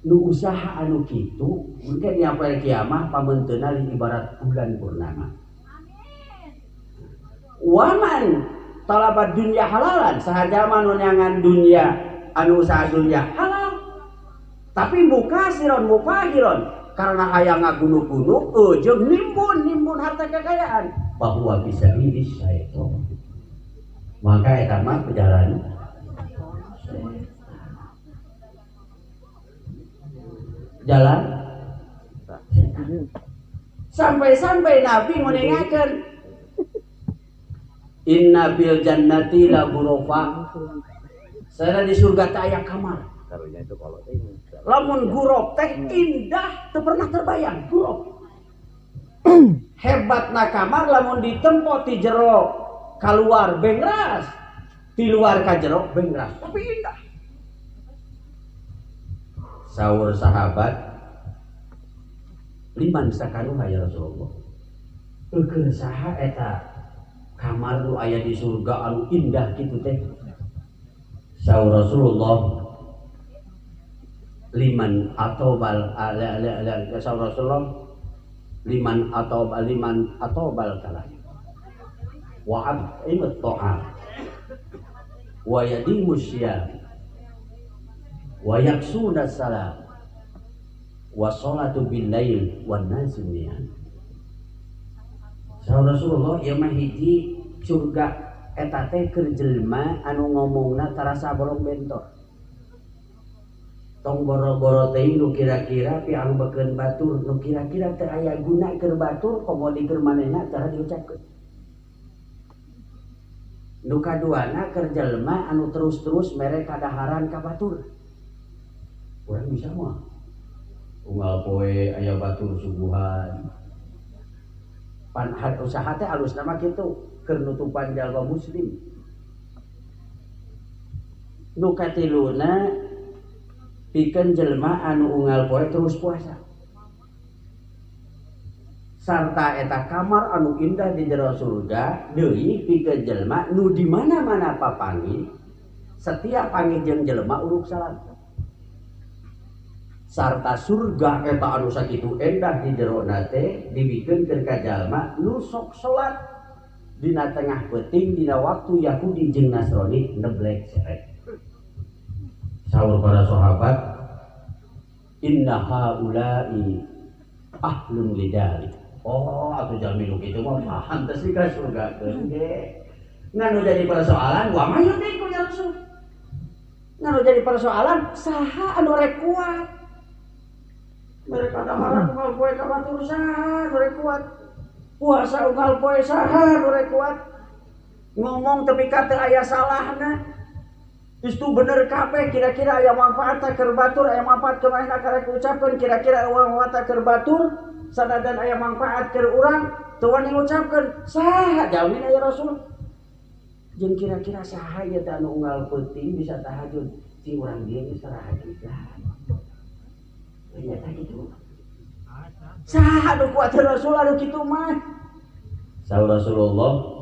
Nu usaha anu kitu mungkin di apel kiamah pamenteuna ibarat bulan purnama. Amin. Waman talabat dunya halalan sahaja mah nu nyangan dunya anu sadunya halal. Tapi mukasiron karena hayang ngagunu-gunu jeung nimbun harta kekayaan bahwa bisa ini syaitan. Maka eta mah perjalanan jalan sampai Nabi mendengarkan inna bil jannati la ghurafa. Saya di surga teh aya kamar. Lamun gurop teh indah teu pernah terbayang gurop. Hebatna kamar lamun ditempo ti jero keluar bengras, di luar ka jero bengras, tapi indah. Saur sahabat liman sakanuha ya Rasulullah. Eukeun saha eta kamar nu aya di surga anu indah kitu teh? Saur Rasulullah liman atobal saur Rasulullah liman atobal kalah wa ab'imat ta'am wa yadimu syiyam wa yaksuna salam wa sholatu bil lail wan nasu niyan. Saur Rasulullah ieu mah hiji surga eta teh keur jelema anu ngomongna tarasa borong bentor. Tong boro-boro teh nu kira-kira pi anu beukeun batur nu kira-kira teu aya guna keur batur komodi keur manehna cara diucapkeun. Nu kaduana keur jelema anu terus-terus mere kadaharan ka batur. Urang bisa mah unggal poe aya batur subuhan. Pan usaha teh alusna mah kitu keur nutupan jalma muslim. Nu katiluna pikeun jelema anu unggal poe terus puasa. Sarta eta kamar anu indah di jero surga deui pikeun jelema nu di mana-mana papangi setiap pangijeng jelema uruk salam. Sarta surga eta anu sakitu endah di jerona teh dibikeunkeun ka jalma nu sok salat dina tengah peuting dina waktu Yahudi jeung Nasrani neblek serek. Saur para sahabat inna haula'i ahlun lidalik. Oh, atuh jalmi nu kitu mah paham teh sih ka surga keun ge. Nganu jadi persoalan wa mayutiku ya Rasul. Nganu jadi persoalan saha anu rek kuat. Mereka damaran unggal poe ka batur saha anu rek kuat. Puasa unggal poe saha anu rek kuat. Ngomong tepi ka teu aya salahna. Itu bener kabeh kira-kira aya manfaat keur batur aya manfaat keur ayeuna karek ucapkeun kira-kira aya manfaat keur batur sanajan aya manfaat keur urang teu wani ngucapkeun saha jalmi aya Rasul jeung kira-kira saha ieu teh anu unggal peuting bisa tahajud si urang dieu geus tahajud lah nya teh kitu saha anu kuat Rasul anu kitu mah saur Rasulullah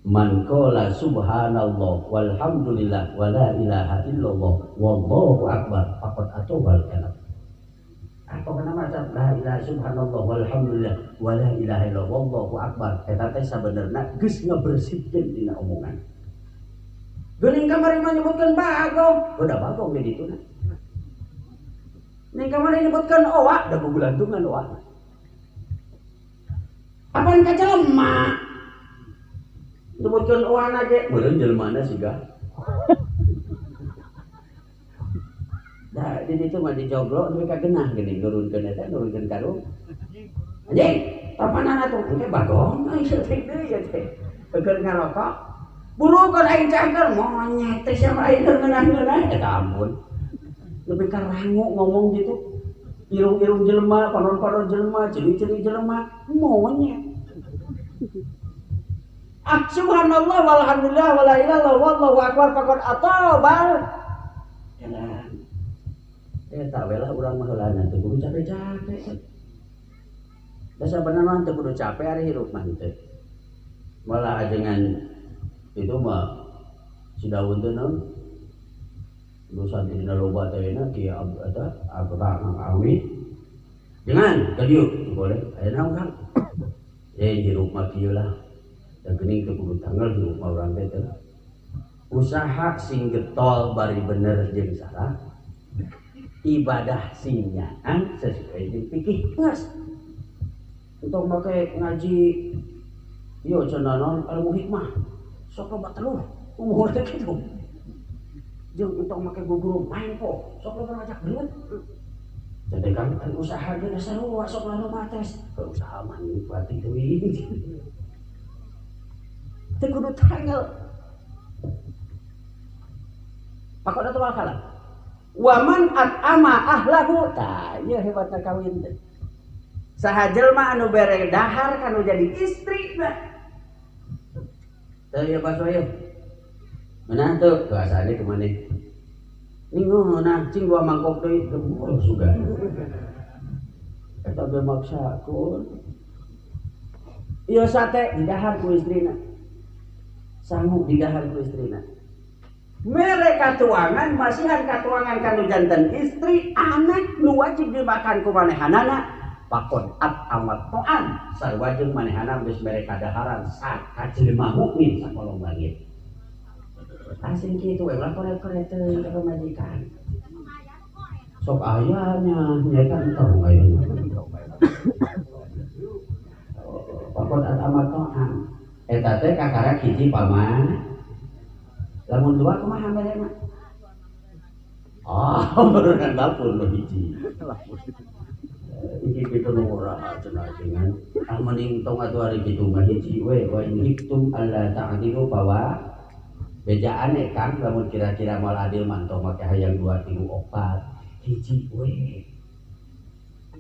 man qala subhanallah walhamdulillah wala ilaha illallah wallahu akbar faqad atobal kalam. Apa nama la ilaha subhanallah walhamdulillah wala ilaha illallah wallahu akbar eta teh sabenerna geus ngabersihkeun dina omongan. Geuning kamari mah nyebutkeun bagong, udah bagong ge dituna. Ning kamari nyebutkeun owa, da gugulantungan owa. Apaan ka jelema? Nyebutkeun owana ge meureun jelmana siga. Da di ditu mah dijoglo nepi ka genah geuning nurunkeun eta nurunkeun karung. Anjing, papanana tuh engke bagong ai seutik deui ya teh. Keur ngarokok. Burukeun aing cangkel monyet teh sia aing keur ngeunah-ngeunah eta ampun. Nepi ka rangu ngomong gitu. Irung-irung jelema, panon-panon jelema, ciri-ciri jelema monyet. Subhanallah walhamdulillah wala ilaha illallah wallahu akbar faqad atobal. Enak. Eta we lah urang mah heulana teu kudu capek-capek. Da sabenerna teu kudu capek ari hirup mah teh. Malah ajengan itu mah si daun teh naon? Dosa dina loba teh na kieu eta Abang Awi. Jangan kadieu boleh. Aya naon Kang? Hirup mah kieu lah. Dan geuning teu kudu tanggal di rumah urang teh teh. usaha sing getol bari bener jeung salah, ibadah sing nyaan sesuai jeung fikih geus. Untuk make ngaji ieu cenah naon ilmu hikmah sok loba teluh umur teh kitu. Jeung untuk make guguru main po sok loba ngajak beut. Jadi kan usaha ge sarua sok lalu mates. Usaha mah nikmati teuing. Teu kudu tanggal. Pakona teu kalah. Wa man at'ama ahlahu, tah ieu hebatna kawin teh. Saha jelma anu bere dahar kanu jadi istri nah. Teu ieu baso ieu. Meunang teu bahasane kemana? Ningguna cing 2 mangkok deui teu suga. Eta ge maksakeun. Ieu sate didahar ku istrina. Sanggup didahar ku istrina. Mere katuangan masihan katuangan kanu janten istri anak nu wajib dimakan ku manehanana pakon amat toan sarua jeung manehana geus mere kadaharan saka jelema mukmin sakolong langit. Asing kitu we ulah kore-kore teuing ka majikan. Sok ayahnya nyekan tong aya. Pakon amat toan eta teh kakara hiji paman. Lamun dua kumaha barena? Beneran dapur lo hiji. Iki kitu nu ora cenah dengan mending tong atuh ari kitu mah hiji we wa in hiktum alla ta'dilu bawa bejaane Kang lamun kira-kira moal adil mantong make hayang 2 3 4 hiji we.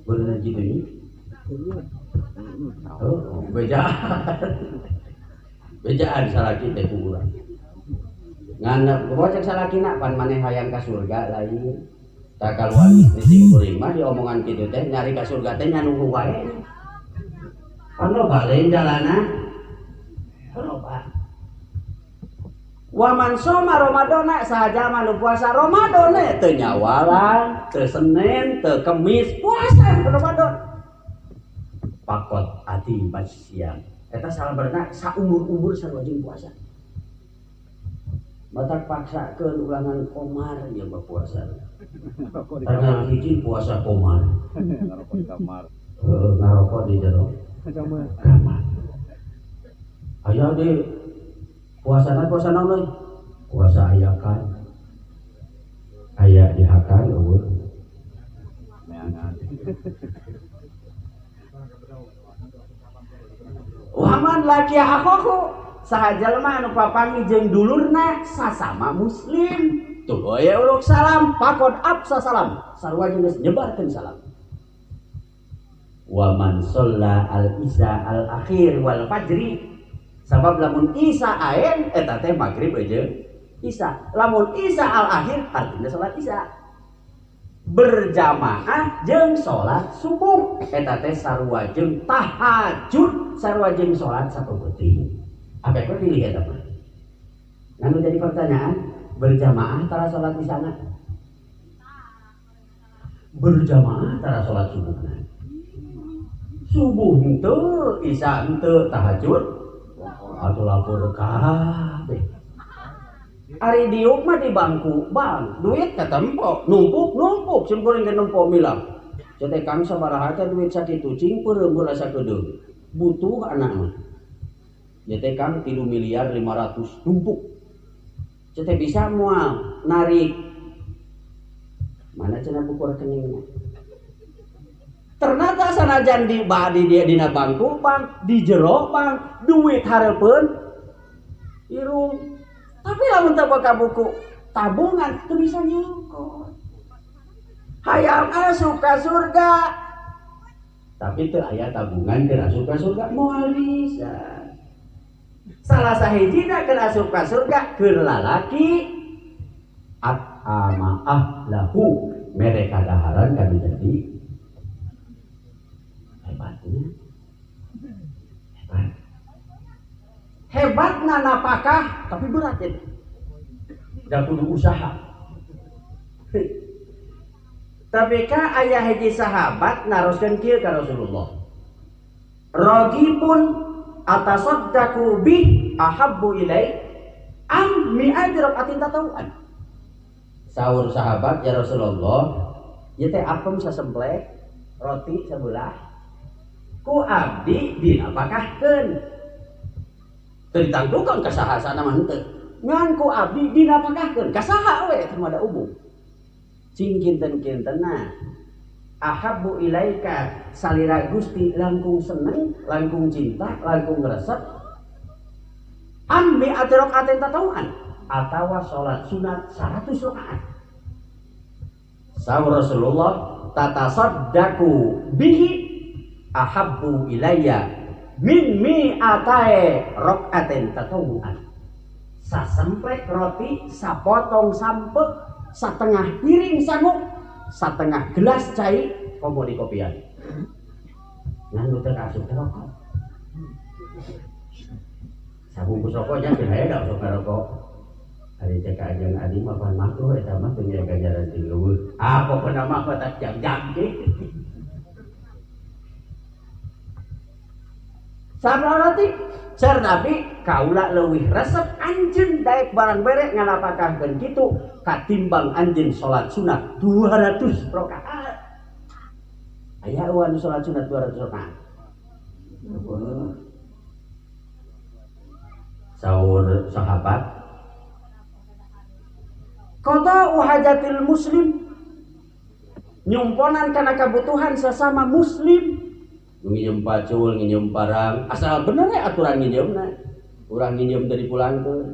Beneran kitu nya? Oh, bejaan salaki teh ku urang. Nganep bocah salakina pan maneh hayang ka surga lain. Tak kaluan istri sing kuring mah diomongan kitu teh nyari ka surga teh nyanunggu wae. Pan loba lain jalana. Loba. Wa man soma Ramadana sahaja manu puasa Ramadan teu nyawalan, teu Senin, teu Kemis, puasa Ramadan. Pakot ati siang. Eta salaberna saumur-umur sarua jeung puasa. Batak paksakeun ulangan komar ya puasa. Tanggal hiji puasa komar. Ngarokok di kamar. Ngarokok di jero kamar. Aya di puasa naon euy? Puasa ayakan. Aya dihakan eueuh. Meangan. Waman laki akhoku saha jalma anu papangi jeung dulurna sasama muslim tuh aya uluk salam pakon absa salam sarua jeung geus nyebarkeun salam. Wa man shalla al isya al akhir wal fajri sabab lamun isya aen eta teh magrib jeung isya lamun isya al akhir artinya salat isya berjamaah jeung salat subuh eta teh sarua jeung tahajud sarua jeung salat sapeuting. Apa kau pilih ya teman? Lalu jadi pertanyaan berjamaah tara sholat di sana, berjamaah tara sholat subuhna. Subuh ente, isya ente, tahajud, atau lapor kabeh. Ari diuk mah di bangku, bang, duit ketempo, numpuk, simkuring ke numpuk milang. Jadi kang sabaraha teh duit sakitu cing peureum rasa kedeung, butuh anak mah. Jadi kan 3 miliar 500 tumpuk. Jadi bisa mual narik. Mana cenah buku rekeningnya? Ternyata sanajan di dia dina bangku bang, di jero bang, duit hareupeun irung. Tapi lamun teu boga buku tabungan teu bisa nyongkot. Hayang asup ka surga. Tapi teu aya tabungan keur asup ka surga moal bisa. Salah sahijina keur asup ka surga keur lalaki at'ama ahlahu mere kadaharan kanu jadi hebatna napakah tapi berat ya da kudu usaha. Tapi ka aya hiji sahabat naroskeun kieu ka Rasulullah, ragibun atasaddaqu bih ahabbu ilai am mi'ati rakaatin tatawuan. Sahur sahabat, ya Rasulullah, ieu teh apem sasemplek, roti sebelah. Ku abdi dinapakahkeun. Teu ditangdukeun ka saha sana mah henteu. Ngan ku abdi dinapakahkeun ka saha we teh mada umum. Cing kinten-kintenna ahabbu ilaika salira Gusti langkung seneng, langkung cinta, langkung resep. Ambi atirokaatin tatawuan atawa sholat sunat 100 rakaat. Sahur Rasulullah tatasaddaqu bihi ahabbu ilayya min mi'atae rakaatin tatawuan. Sasemplek roti, sapotong sampek, satengah piring sanggup, satengah gelas cai komo di kopian. Nganu teu asup rokok. Sabungkus rokoknya kira dah sok rokok. Ari cek ajang adi mah pan makruh eta mah teu nya ganjaran ti leuweung. Ah pokona mah tak jam-jam ge. Sabarati cer Nabi kaula leuwih resep anjeun daek barang bere nganapakahkeun kitu katimbang anjeun salat sunat 200 rakaat. Aya anu salat sunat 200 rakaat. Sahur sahabat qada'u hajatil muslim nyumponan kana kabutuhan sesama muslim. Nginjem pacul, nginjem barang asal bener ya aturan nginjemna. Urang nginjem dari pulang tuh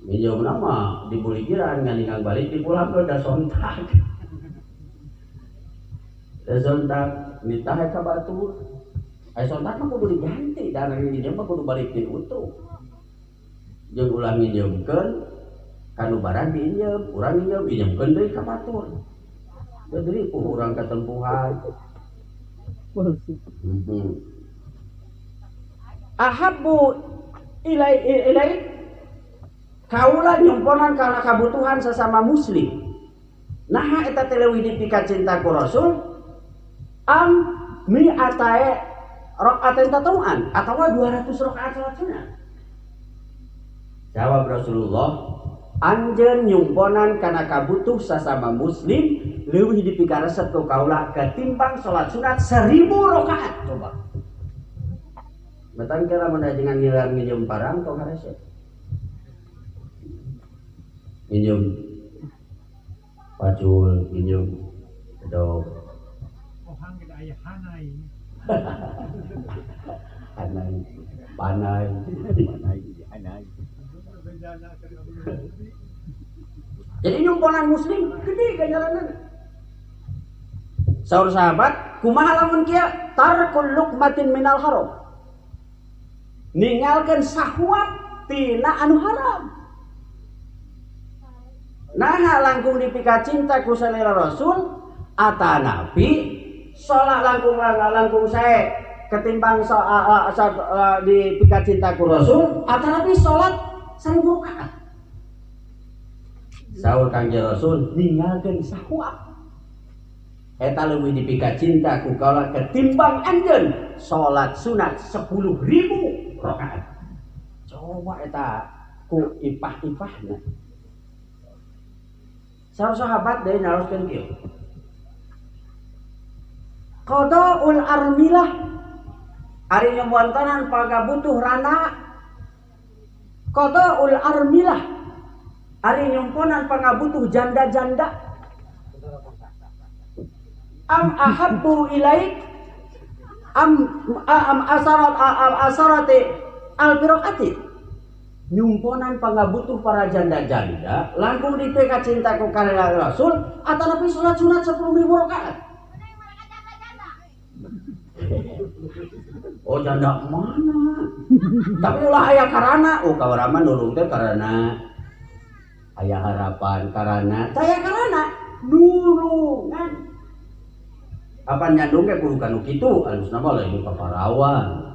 nginjem nama di buligiran ngan balik di pulang tuh udah sontak. Udah sontak nitahe ka batur. Sontak mah kudu diganti dan nginjem mah kudu balikin utuh. Jeung ulang nginjemkeun kanu barang diinjem, urang nginjem injemkeun deui ka batur. Jadi urang katempuhan. Ahabbu ilai kaula nyumponan kana kabutuhan sesama muslim. Nah eta teh leuwih dipika cinta ku Rasul am mi'atae rakaatin tatawuan atawa 200 rakaat salat sunat. Jawab Rasulullah, anjeun nyumponan kana kabutuh sesama muslim leuwih dipika resep ku kaula ketimbang salat sunat 1000 rakaat. Coba betang kira mun ajengan ngilang nginjem barang tong resep nginjem pacul nginjem do ohang kita aya hanai hanai panai hanai. Jadi nyumponan muslim gede ganjaranna. Saur sahabat, kumaha lamun kieu? Tarkul luqmatin minal haram. Ninggalkeun sahwat tina anu haram. Nah langkung dipika cinta ku salira Rasul atanapi salat langkung sae ketimbang dipika cinta ku Rasul atanapi salat 1000 rakaat. Saur Kangjeng Rasul ninggalkeun sahwat eta leuwih dipika cinta ku kaula ketimbang anjeun salat sunat 10.000 rakaat. Coba eta ku ipah-ipahna. Sahabat deui naroskeun kieu. Qada'ul armilah ari nyumbontanan pagabutuh rana. Qada'ul armilah ari nyumponan pangabutuh janda-janda. Am ahabbu ilaik am asarati al-firaqati nyumponan pangabutuh para janda-janda langkung dipeka cinta ku kana Rasul atanapi salat sunat 10.000 rakaat. Oh janda mana? Tapi ulah aya karana, oh kawarama nulung teh karana aya harapan karana, saya karana nulungan. Apa nyandung ge kudu kanu kitu, alusna mah lain paparawan.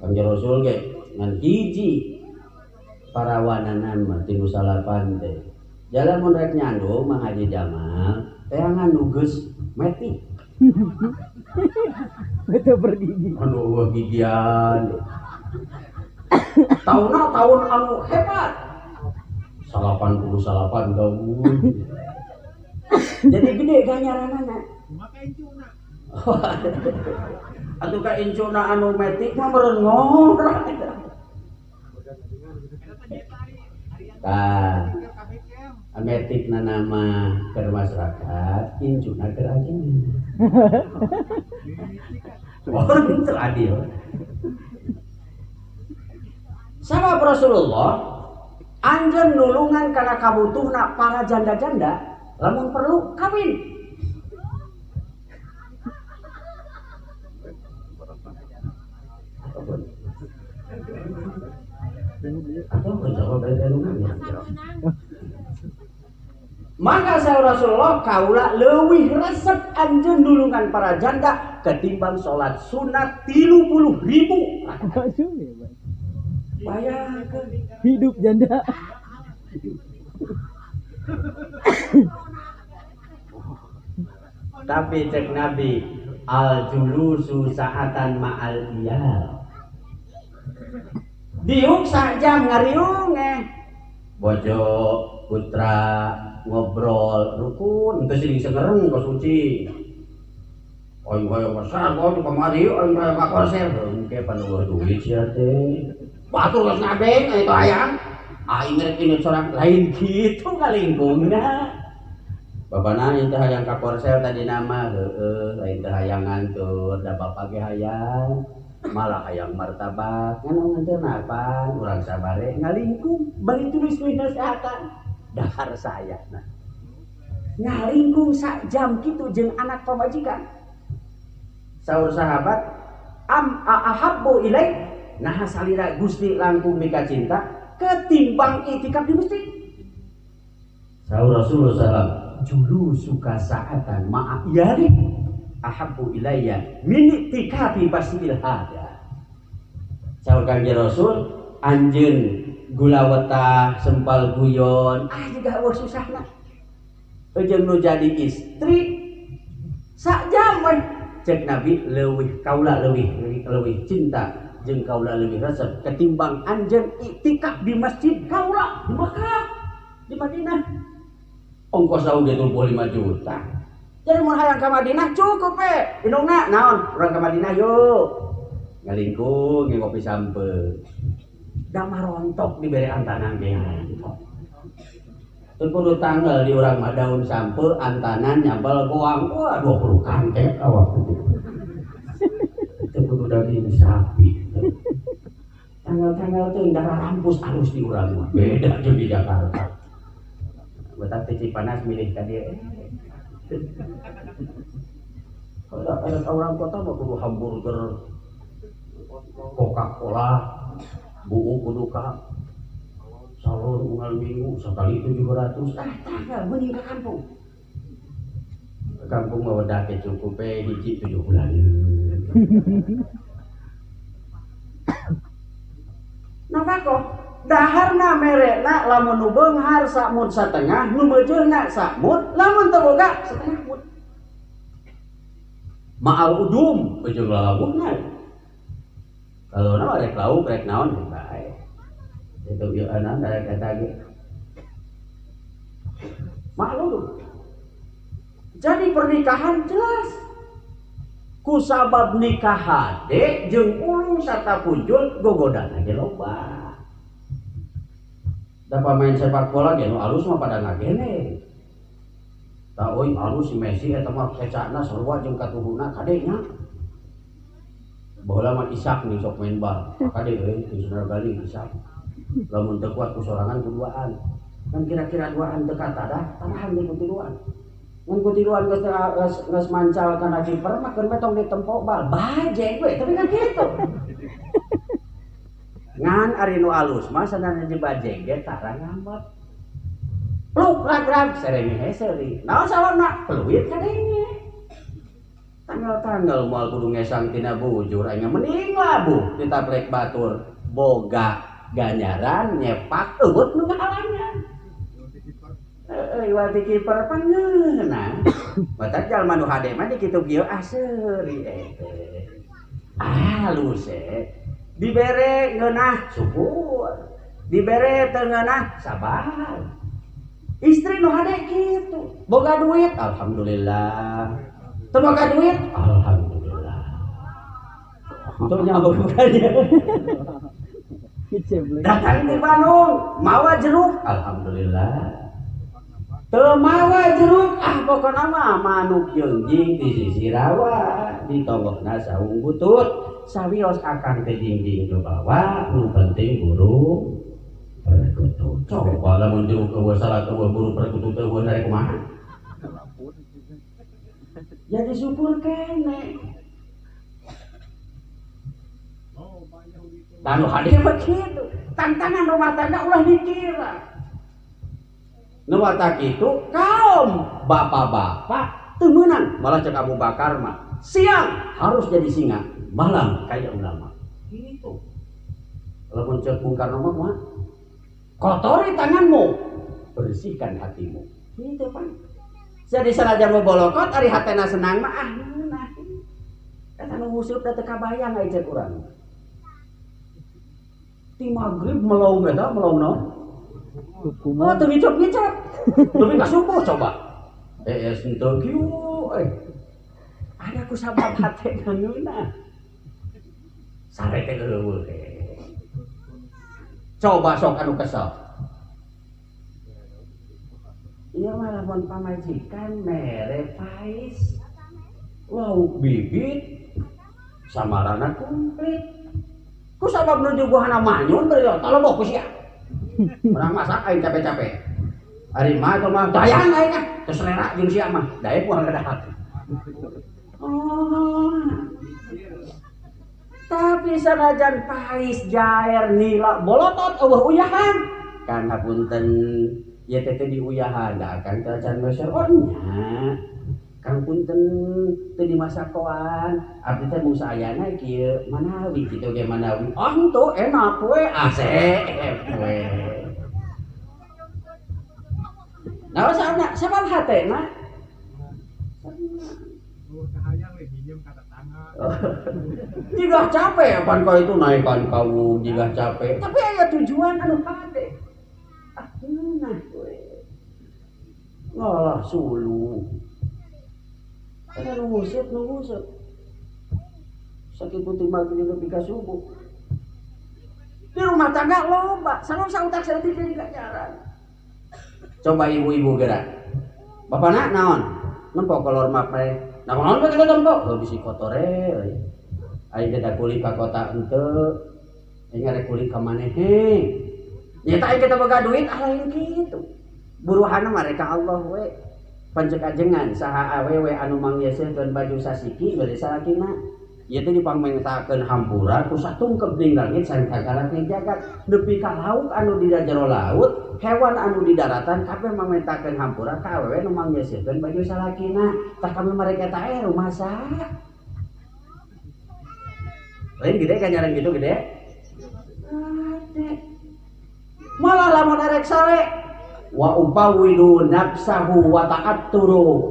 Kangjeng Rasul ge ngan hiji parawananan mah 38 teh. Jalan mun rek nyandung mah Haji Jamal, teh nganugeus meti. Betul bergigi. Anu gigian. tahun anu hebat 88 tahun jadi gede ganyaranana atuh ka incuna anu metik mah meureun ngorah tah metikna nama keur masyarakat incuna keur aja orang teradil sabab Rasulullah anjeun nulungan kana kabutuhna para janda-janda lamun perlu kawin atau menjawab pertanyaan maka saya Rasulullah kaula leuwih resep anjeun nulungan para janda ketimbang salat sunat 30.000 bayangkan hidup janda. Tapi cek Nabi al julusu sa'atan ma'al iyal diuk sajam ngariung bojo putra ngobrol rukun teu sing sengereng ka suci oi hoyong besar kok kemari oi hoyong ka konser engke panuwur duit sia teh batur geus ngabeng eta hayang aing rek ini sorak lain kitu kalingkungna babana ieu teh hayang ka konser tadi nama heueuh lain teh hayang ngantur da bapak ge hayang malah hayang martabak nganu nganteun apaan urang sabare ngalingkung bari tulis-tulis nasehatan dahar saya nah ngalingkung sak jam kitu jeung anak pamajikan saur sahabat ahabbu ilaik nah salira Gusti langkung mika cinta ketimbang itikaf di masjid saur Rasulullah sallam julu suka saatan maaf yari ahabbu ilayya min itikafi basil hada saur Kanjeng Rasul anjeun gula wetah sempal guyon juga eueuh susahna jeung nu jadi istri sak jam we cek Nabi leuwih kaula leuwih cinta jeung kaula leuwih resep ketimbang anjeun iktikaf di masjid kaula di Makkah di Madinah ongkos saud 25 juta jadi mun hayang ka Madinah cukup we indungna naon urang ka Madinah yuk ngalingkung ngopi sampeun da marontok dibere antanan ge teu kudu tanggal di urang mah daun sampe antanan nyambal goang wah 20 kantek awak teu kudu daging sapi tanggal-tanggal teh darah rampus alus di urang mah beda jeung di Jakarta betak teh panas milih ka dieu ada orang kota mah kudu hamburger Coca-Cola buku kudu ka salon unggal minggu sekali 700 tanggal mending ke kampung mah wedah ke cukup hiji 7 bulan napa kok daharna merekna lamun nu beunghar sak mut satengah nu meujeulna sak mut lamun teu boga setengah mut ma'al udum jeung lamunna kalau nama rek lauk rek naon bae itu bieu anan da kata ge maklum jadi pernikahan jelas ku sabab nikah hade jeung ulung sarta punjul gogodana ge loba da pamain sepak bola ge nu alus mah pada ngagene da euy alus si Messi eta mah kecana sarua jeung katuhuna kadenya bola mah Isak nih sok main bal kade euy di Sundar Gali Isak lamun teu kuat ku sorangan kuduaan kan kira-kira duaan teu kata dah tanahan di kutiluan mun kutiluan geus mancal kana kiper mah keur metong ditempo bal bajeng we tapi kan kitu ngan ari nu alus mah sanana di bajeng ge tara ngambek pluk ragrag sereni heseri naon sawarna peluit kadenge tanggal-tanggal moal kudu ngesang tina bujur aing mending labuh ditaplek batur boga ganjaran nyepak eueut nu ngahalangan euy wati kiper pangeunna batak jalma nu hade mah di kitu kieu aseri halus dibere ngeunah syukur, dibere teu ngeunah sabar. Istri nu hade kitu, boga duit alhamdulillah, teu boga duit alhamdulillah. Untuk nyawa bukannya. Datang di Bandung, mawa jeruk, alhamdulillah. Teu mawa jeruk, pokona mah manuk jeungjing di sisi rawa, di tonggokna saung butut, sawios akang teh jingjing ke bawah, nu penting burung perkutut. Coba lamun jeruk eueuh salah eueuh burung perkutut eueuh dari kumaha? Jadi syukur kene. Lalu hadir begitu, tantangan rumah tangga ulah dikira. Nuwata kitu kaum bapak-bapak teu meunang, malah cek Abu Bakar mah siang harus jadi singa, malam kayak ulama. Gitu. Lamun cek Bung Karno mah kotori tanganmu, bersihkan hatimu. Gitu Pak. Jadi sanajan mau bolokot ari hatena senang mah nah. Eta nu musuh teh teu kabayang aya cek urang. Ti magrib melaung eta melaung naon? Oh, teu ngicop-ngicop. Tapi ka subuh coba. Henteu kieu Ada ku sabab hate ngeunah. Sare teh eueuh teh. Coba sok anu kesel. Ieu mah lamun pamajikan mere pais. Lauk bibit samarana komplit. Ku sabab nu juguhana manyun beureum tolong ku sia. Urang masak aing capek-capek. Ari mah tong mah dayang aing mah teu selera jeung sia mah. Daek ku ngadahat. Oh. Tapi sanajan pais jaer nila bolotot eueuh uyahan. Kana punten ieu teh diuyahan da akan teu can meseronnya. Kang punten teu dimasakoan, abdi teh musa ayana kieu manawi kitu ge manawi. Oh henteu enak we asep we. Naon saena? Sabab hatena? Jika capek pan kau itu naikkan kau jika capek. Tapi aya tujuan anu hade. Nah we. Ngalah sulu. Ada nungusut. Sakit putih maghrib nepi ka subuh. Di rumah tangga loba, sareng sautak saeutik teh ganjaran. Coba ibu-ibu gerak. Bapana naon? Nempo kolor map we. Naon we kita tempo? Heuh bisi kotor euy. Aing teh da kulit ka kota henteu. Aing arek kulit ka maneheng. Nyata aing kita boga duit lain kitu. Buruhana mereka Allah we. Pancek ajengan saha awewe anu mangyeuskeun baju sasiki bari salakina ieu teh dipamengtakeun hampura ku satungkep ning langit sareng kagalat ning jagat nepi ka lauk anu di jero laut hewan anu di daratan kabeh mamentakeun hampura ka awewe anu mangyeuskeun baju salakina tah kami mereka eta rumasa lain gede ganjaran gitu gede malah lamun erek sare wa upawidu nafsahu wa ta'atturu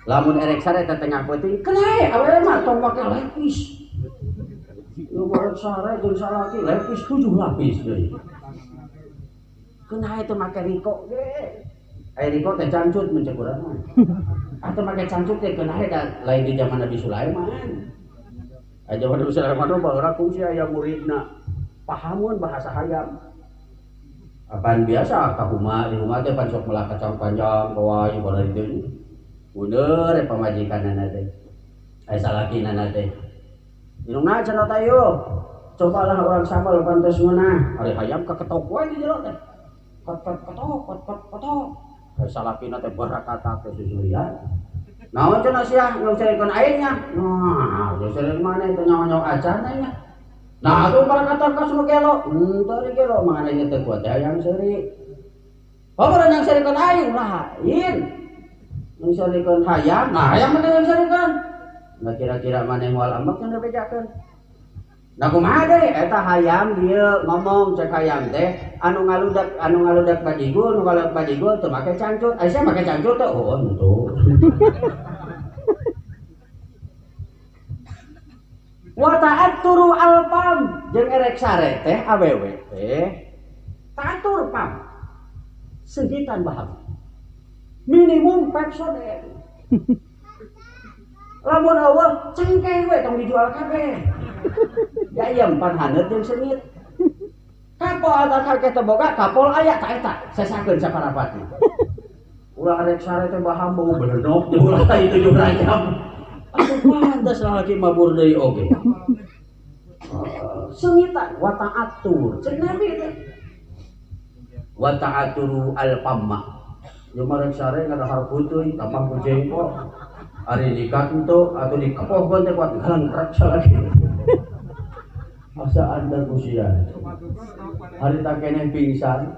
lamun erek sare teh tengah peuting keneh awewe mah tong make lepis nu bareng sare jeung salaki lepis 7 lapis deui keneh teh make riko ge aya riko teh cancut mun cek urang mah atuh make cancut teh keneh da lain di zaman Nabi Sulaiman aya zaman Nabi Sulaiman mah baheula kungsi aya muridna pahamun bahasa hayam. Apaan biasa kahuma di rumah teh pan sok melah kacang panjang bawa ieu bala dieu. Bener pamajikanana teh. Aya salakinana teh. Minumna cenah teh yo. Cobalah urang sambal pantes meunah. Ari hayam kaketok wae di jero teh. Ketok. Aya salakina teh barakata teh susurian. Naon cenah sia ngeuceurkeun aingnya. Nah, ngeuceurkeun maneh teh nyawa-nyawa acan nya. Nah, atuh barakatan ka sunu gelo. Teu gelo manehna teh kuat hayang seuri. Pameureun yang serikeun aing lain. Yang serikeun hayam, nah hayam mah yang serikeun. Nah kira-kira maneh moal ambek cenah bejakeun. Nah kumaha deui eta hayam dieu ngomong cek hayam teh anu ngaludak badigul, nu ngaludak badigul teu make cancut. Aya make cancut teh oh henteu. Wa ta'atturu alpam jeung erek sare teh awewe teh tatur pam segitan bahan minimum Pepsodent lamun eueuh cengkeh we tong dijual kabeh ya ieu 400 jeung seunit kapol ada kakek teh boga kapol aya ka eta sesakeun saparapati ulah erek sare teh bahan bau belenok jeung ulah itu 7 jam atuh pantes lagi mabur deui oge seungitan wa ta'atur cek nabi teh wa ta'aturu alpamma jumarek sare ngadahar puteuy tampang ku jengkol ari nikat ento atau dikepohkeun teh kuat ngalangkrak lagi masa anda usia hari tak kene pingsan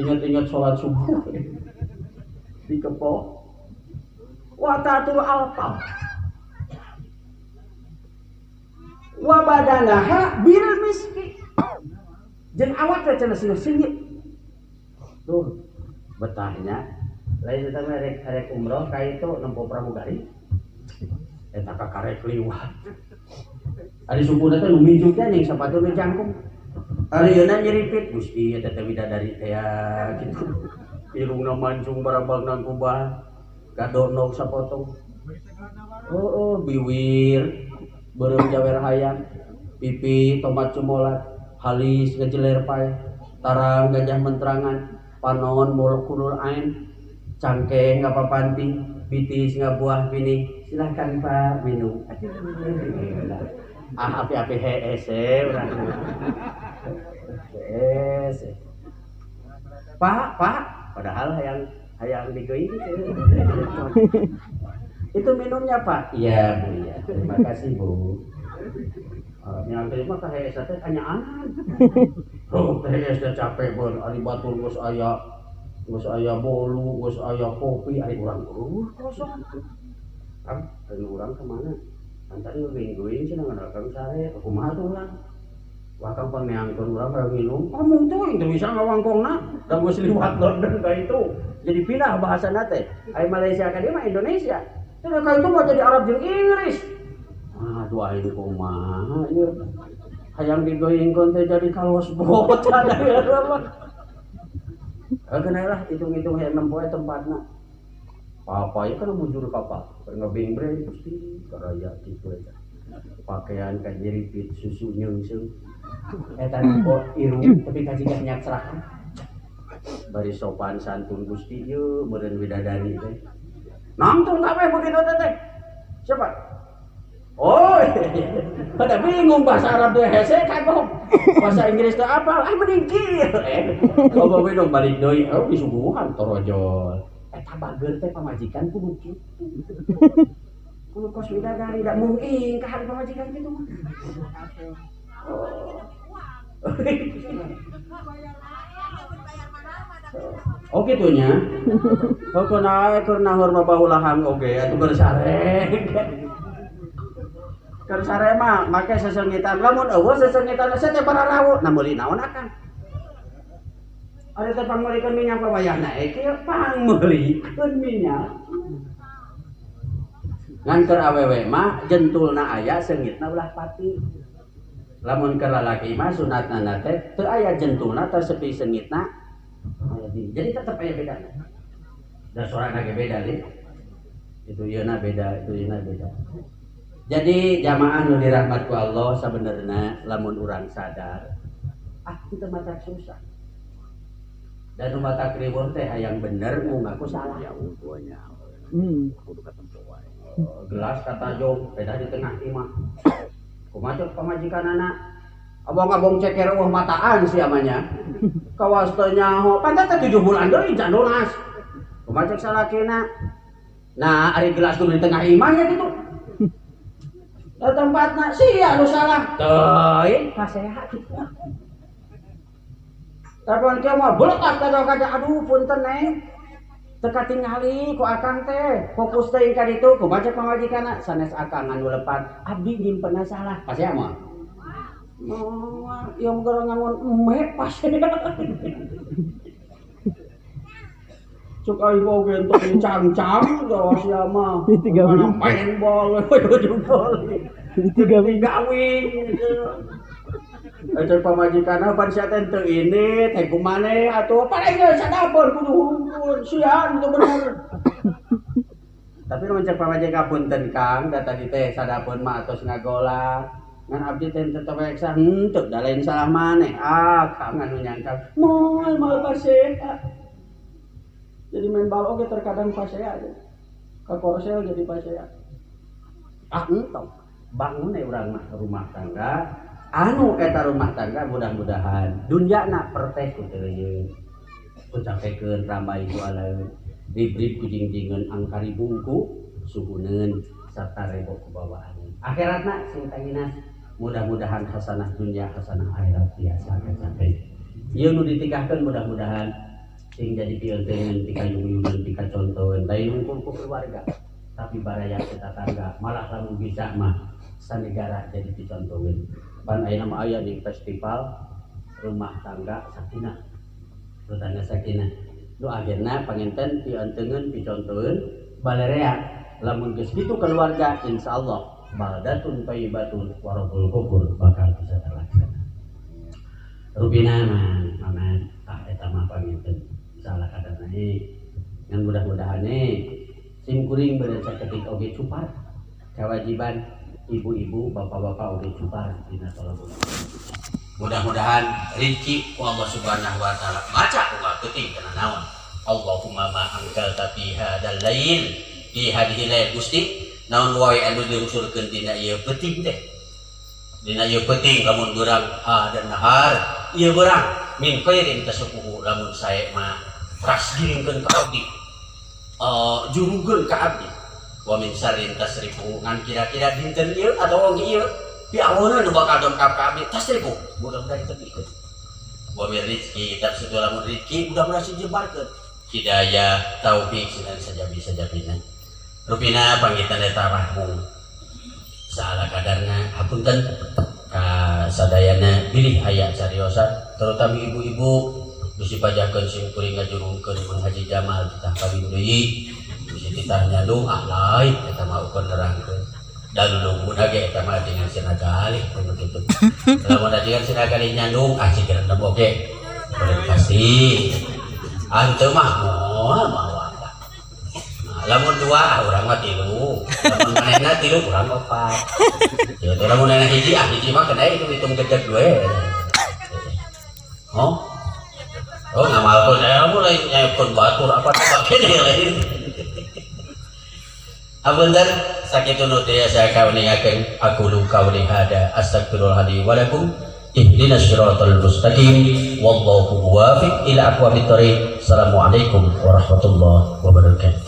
ingat-ingat sholat subuh dikepoh wa ta'aturu alpam wa badanaha bil miski jeung awak teh cenah seungeut tuh betahnya lain eta mah rek umroh ka itu nempo pramugari eta ka karek liwat ari supuna teh nu minjuk teh ning sapatu nu jangkung ari yeuna nyeripit Gusti eta teh widadari teh kitu irungna mancung barabag nang kubah gadonog sapotong biwir beureum jawer hayang pipi tomat cumolat halis ngejeler pae tarang gajah mentrangan panon muruk kunul ain cangkeng ngapapanti bitis ngabuah pining silahkan Pak minum api-api heese urang heese Pak padahal hayang digeuing itu minumnya Pak iya Bu ya terima kasih Bu yang terima ka heese teh anyaan heese teh capek pun ari batur geus aya bolu geus aya kopi ari urang kosong kan tadi urang kemana antara ngeuing cenah ngadakan sare kumaha tuh urang wakang pameangkeun urang ka minum ngomong tuh teu bisa ngawangkongna da geus liwat London ka itu jadi pindah bahasana teh ai Malaysia ka dieu mah Indonesia teh ka itu mah jadi Arab jeung Inggris aduh aing kumaha ieu hayang digoyingkeun teh jadi kalos botan kena lah hitung-hitung hayang nempoe tempatna apa ya kan mujur kapal ngebingbre pasti karaya kitu eta pakaian ka nyeripit susu nyeungseuh eta nempo irung tapi kajiga nyak serahkan bari sopan santun Gusti ieu meureun widadari teh nangtung kabeh begitu teh siapa oh pada bingung bahasa Arab teh hese kagok bahasa Inggris teh apal mending kieu coba we dong balik deui disuguhan torojol eta bager teh pamajikan kudu kitu kudu kos widadari da mungkin ka hari pamajikan kitu mah oh gitunya keur nahur mah bahulahang oge atuh keur sare keur sare mah make sesengitan lamun eueuh sesengitan teh teh bararawu na meuli naon akang ari teh pangmeulikeun minyak pabayana kieu pangmeulikeun minyak ngan keur awewe mah jentulna aya seungitna ulah pati lamun keur lalaki mah sunatna teh teu aya jentulna teh sepi seungitna jadi tetep aya bedana da sorana ge beda deh itu yeuna beda itu yeuna beda. Jadi jamaah nu dirahmat ku Allah sabenerna lamun urang sadar kita mata susah dan nu mata kribun teh hayang bener mau ngaku salah ya utuhnya kudu katempo wae gelas kata jog beda di tengah imah kumaha pamajikanana abang-abang ceker mataan siamanya kawas teh nyaho pantat teh 7 bulan deui can lunas kumaha cek salakina nah ari gelas kudu di tengah imahnya gitu tempatna sia nu salah teuing pasehat kitu tapi kieu mah beletak kada aduh punten neng teu katingali ku akang teh fokus teh ka ditu kumaha pamajikanna sanes akang anu lepat abdi nyimpenna salah pasea mah yang gara ngangon emek pasea cuk aing oge entuk cangcang gawa sia mah kana main bol ujung bol gawing Aja pamajikan pan sia teh teu ini teh kumane atuh paling sadapeur kudu sian itu bener. Tapi mun cek pamajikan punten Kang da tadi teh sadapeur mah atos ngagola ngan abdi teh teu peksa henteu da lain salah maneh Kang anu nyangka moal pasea. Jadi main bal oge terkadang pasea aja. Ka korsel jadi pasea. Entong bangun urang mah rumah tangga anu eta rumah tangga mudah-mudahan dunyana perteh ku teu yeun kucapekeun ramai ku alaeun rib-rib ku jingjingeun angkari bungku suhuneun sarta rebo ku bawaan akhiratna sing tanginas mudah-mudahan hasanah dunya hasanah akhirat biasa kacape ieu nu ditikahkeun mudah-mudahan sing jadi pieuteun pikayung-yungan pikacontoeun lain ngumpul ku keluarga tapi baraya tetangga malah lamun bisa mah sanegara jadi dicontohin pan ayeuna mah aya di festival rumah tangga sakinah rumah sakinah nu akhirna panginten pianteungeun picontoheun balerea lamun geus kitu keluarga insyaallah baldatun thayyibatun wa rabbul ghafur bakal bisa terlaksana rubina maman eta mah panginten salah kadana ngan mudah-mudahan sim kuring bener saketik oge cupar kewajiban ibu-ibu, bapak-bapak udah cupar dina tolong. Mudah-mudahan rezeki ku Allah Subhanahu wa taala maca ulah teuing kana naon. Allahumma ma angkalta fi hadzal lail fi hadhihi lail Gusti naon wae anu dirusulkeun dina ieu peuting teh. Dina ieu peuting lamun beurang dan nahar ieu beurang min khairin tasukuhu lamun sae mah ras giringkeun ka abdi. Jurugeun ka abdi. Wa min syarrin tasrifu ngan kira-kira dinten ieu atau wong ieu piaweuna nu bakal dongkap ka abdi tasrifu mudah-mudahan ditepikeun wa min rizqi tafsidu lamun rizqi mudah-mudahan dijebarkeun hidayah taufik sinan sajabina rupina pangitan eta rahmu saala kadarna hapunten ka sadayana pilih aya cariosan terutama ibu-ibu bisi pajakeun sim kuring ngajurungkeun mun haji jamal kita kawin deui kita nyalung lain kita mau nerangkeun dalulung munage eta mah dengan sinagali begitu lamun dengan sinagali nyalung cikeun oge boleh pasti anteu mah moal mawanda lamun dua urang mah tilu lamun manehna tilu urang opat ya lamun manehna hiji hiji mah kena itu hitung gejek we oh ngamalkeun mulai nyaepkeun batur apa sebagainya lain Abundan sakitu nu teh saya kaweningkeun aku lu kauli hada astagfirullahaladzim wa lakum ihdinas siratal mustaqim wallahu muwaffiq ila aqwamit thoriq. Assalamualaikum warahmatullahi wabarakatuh.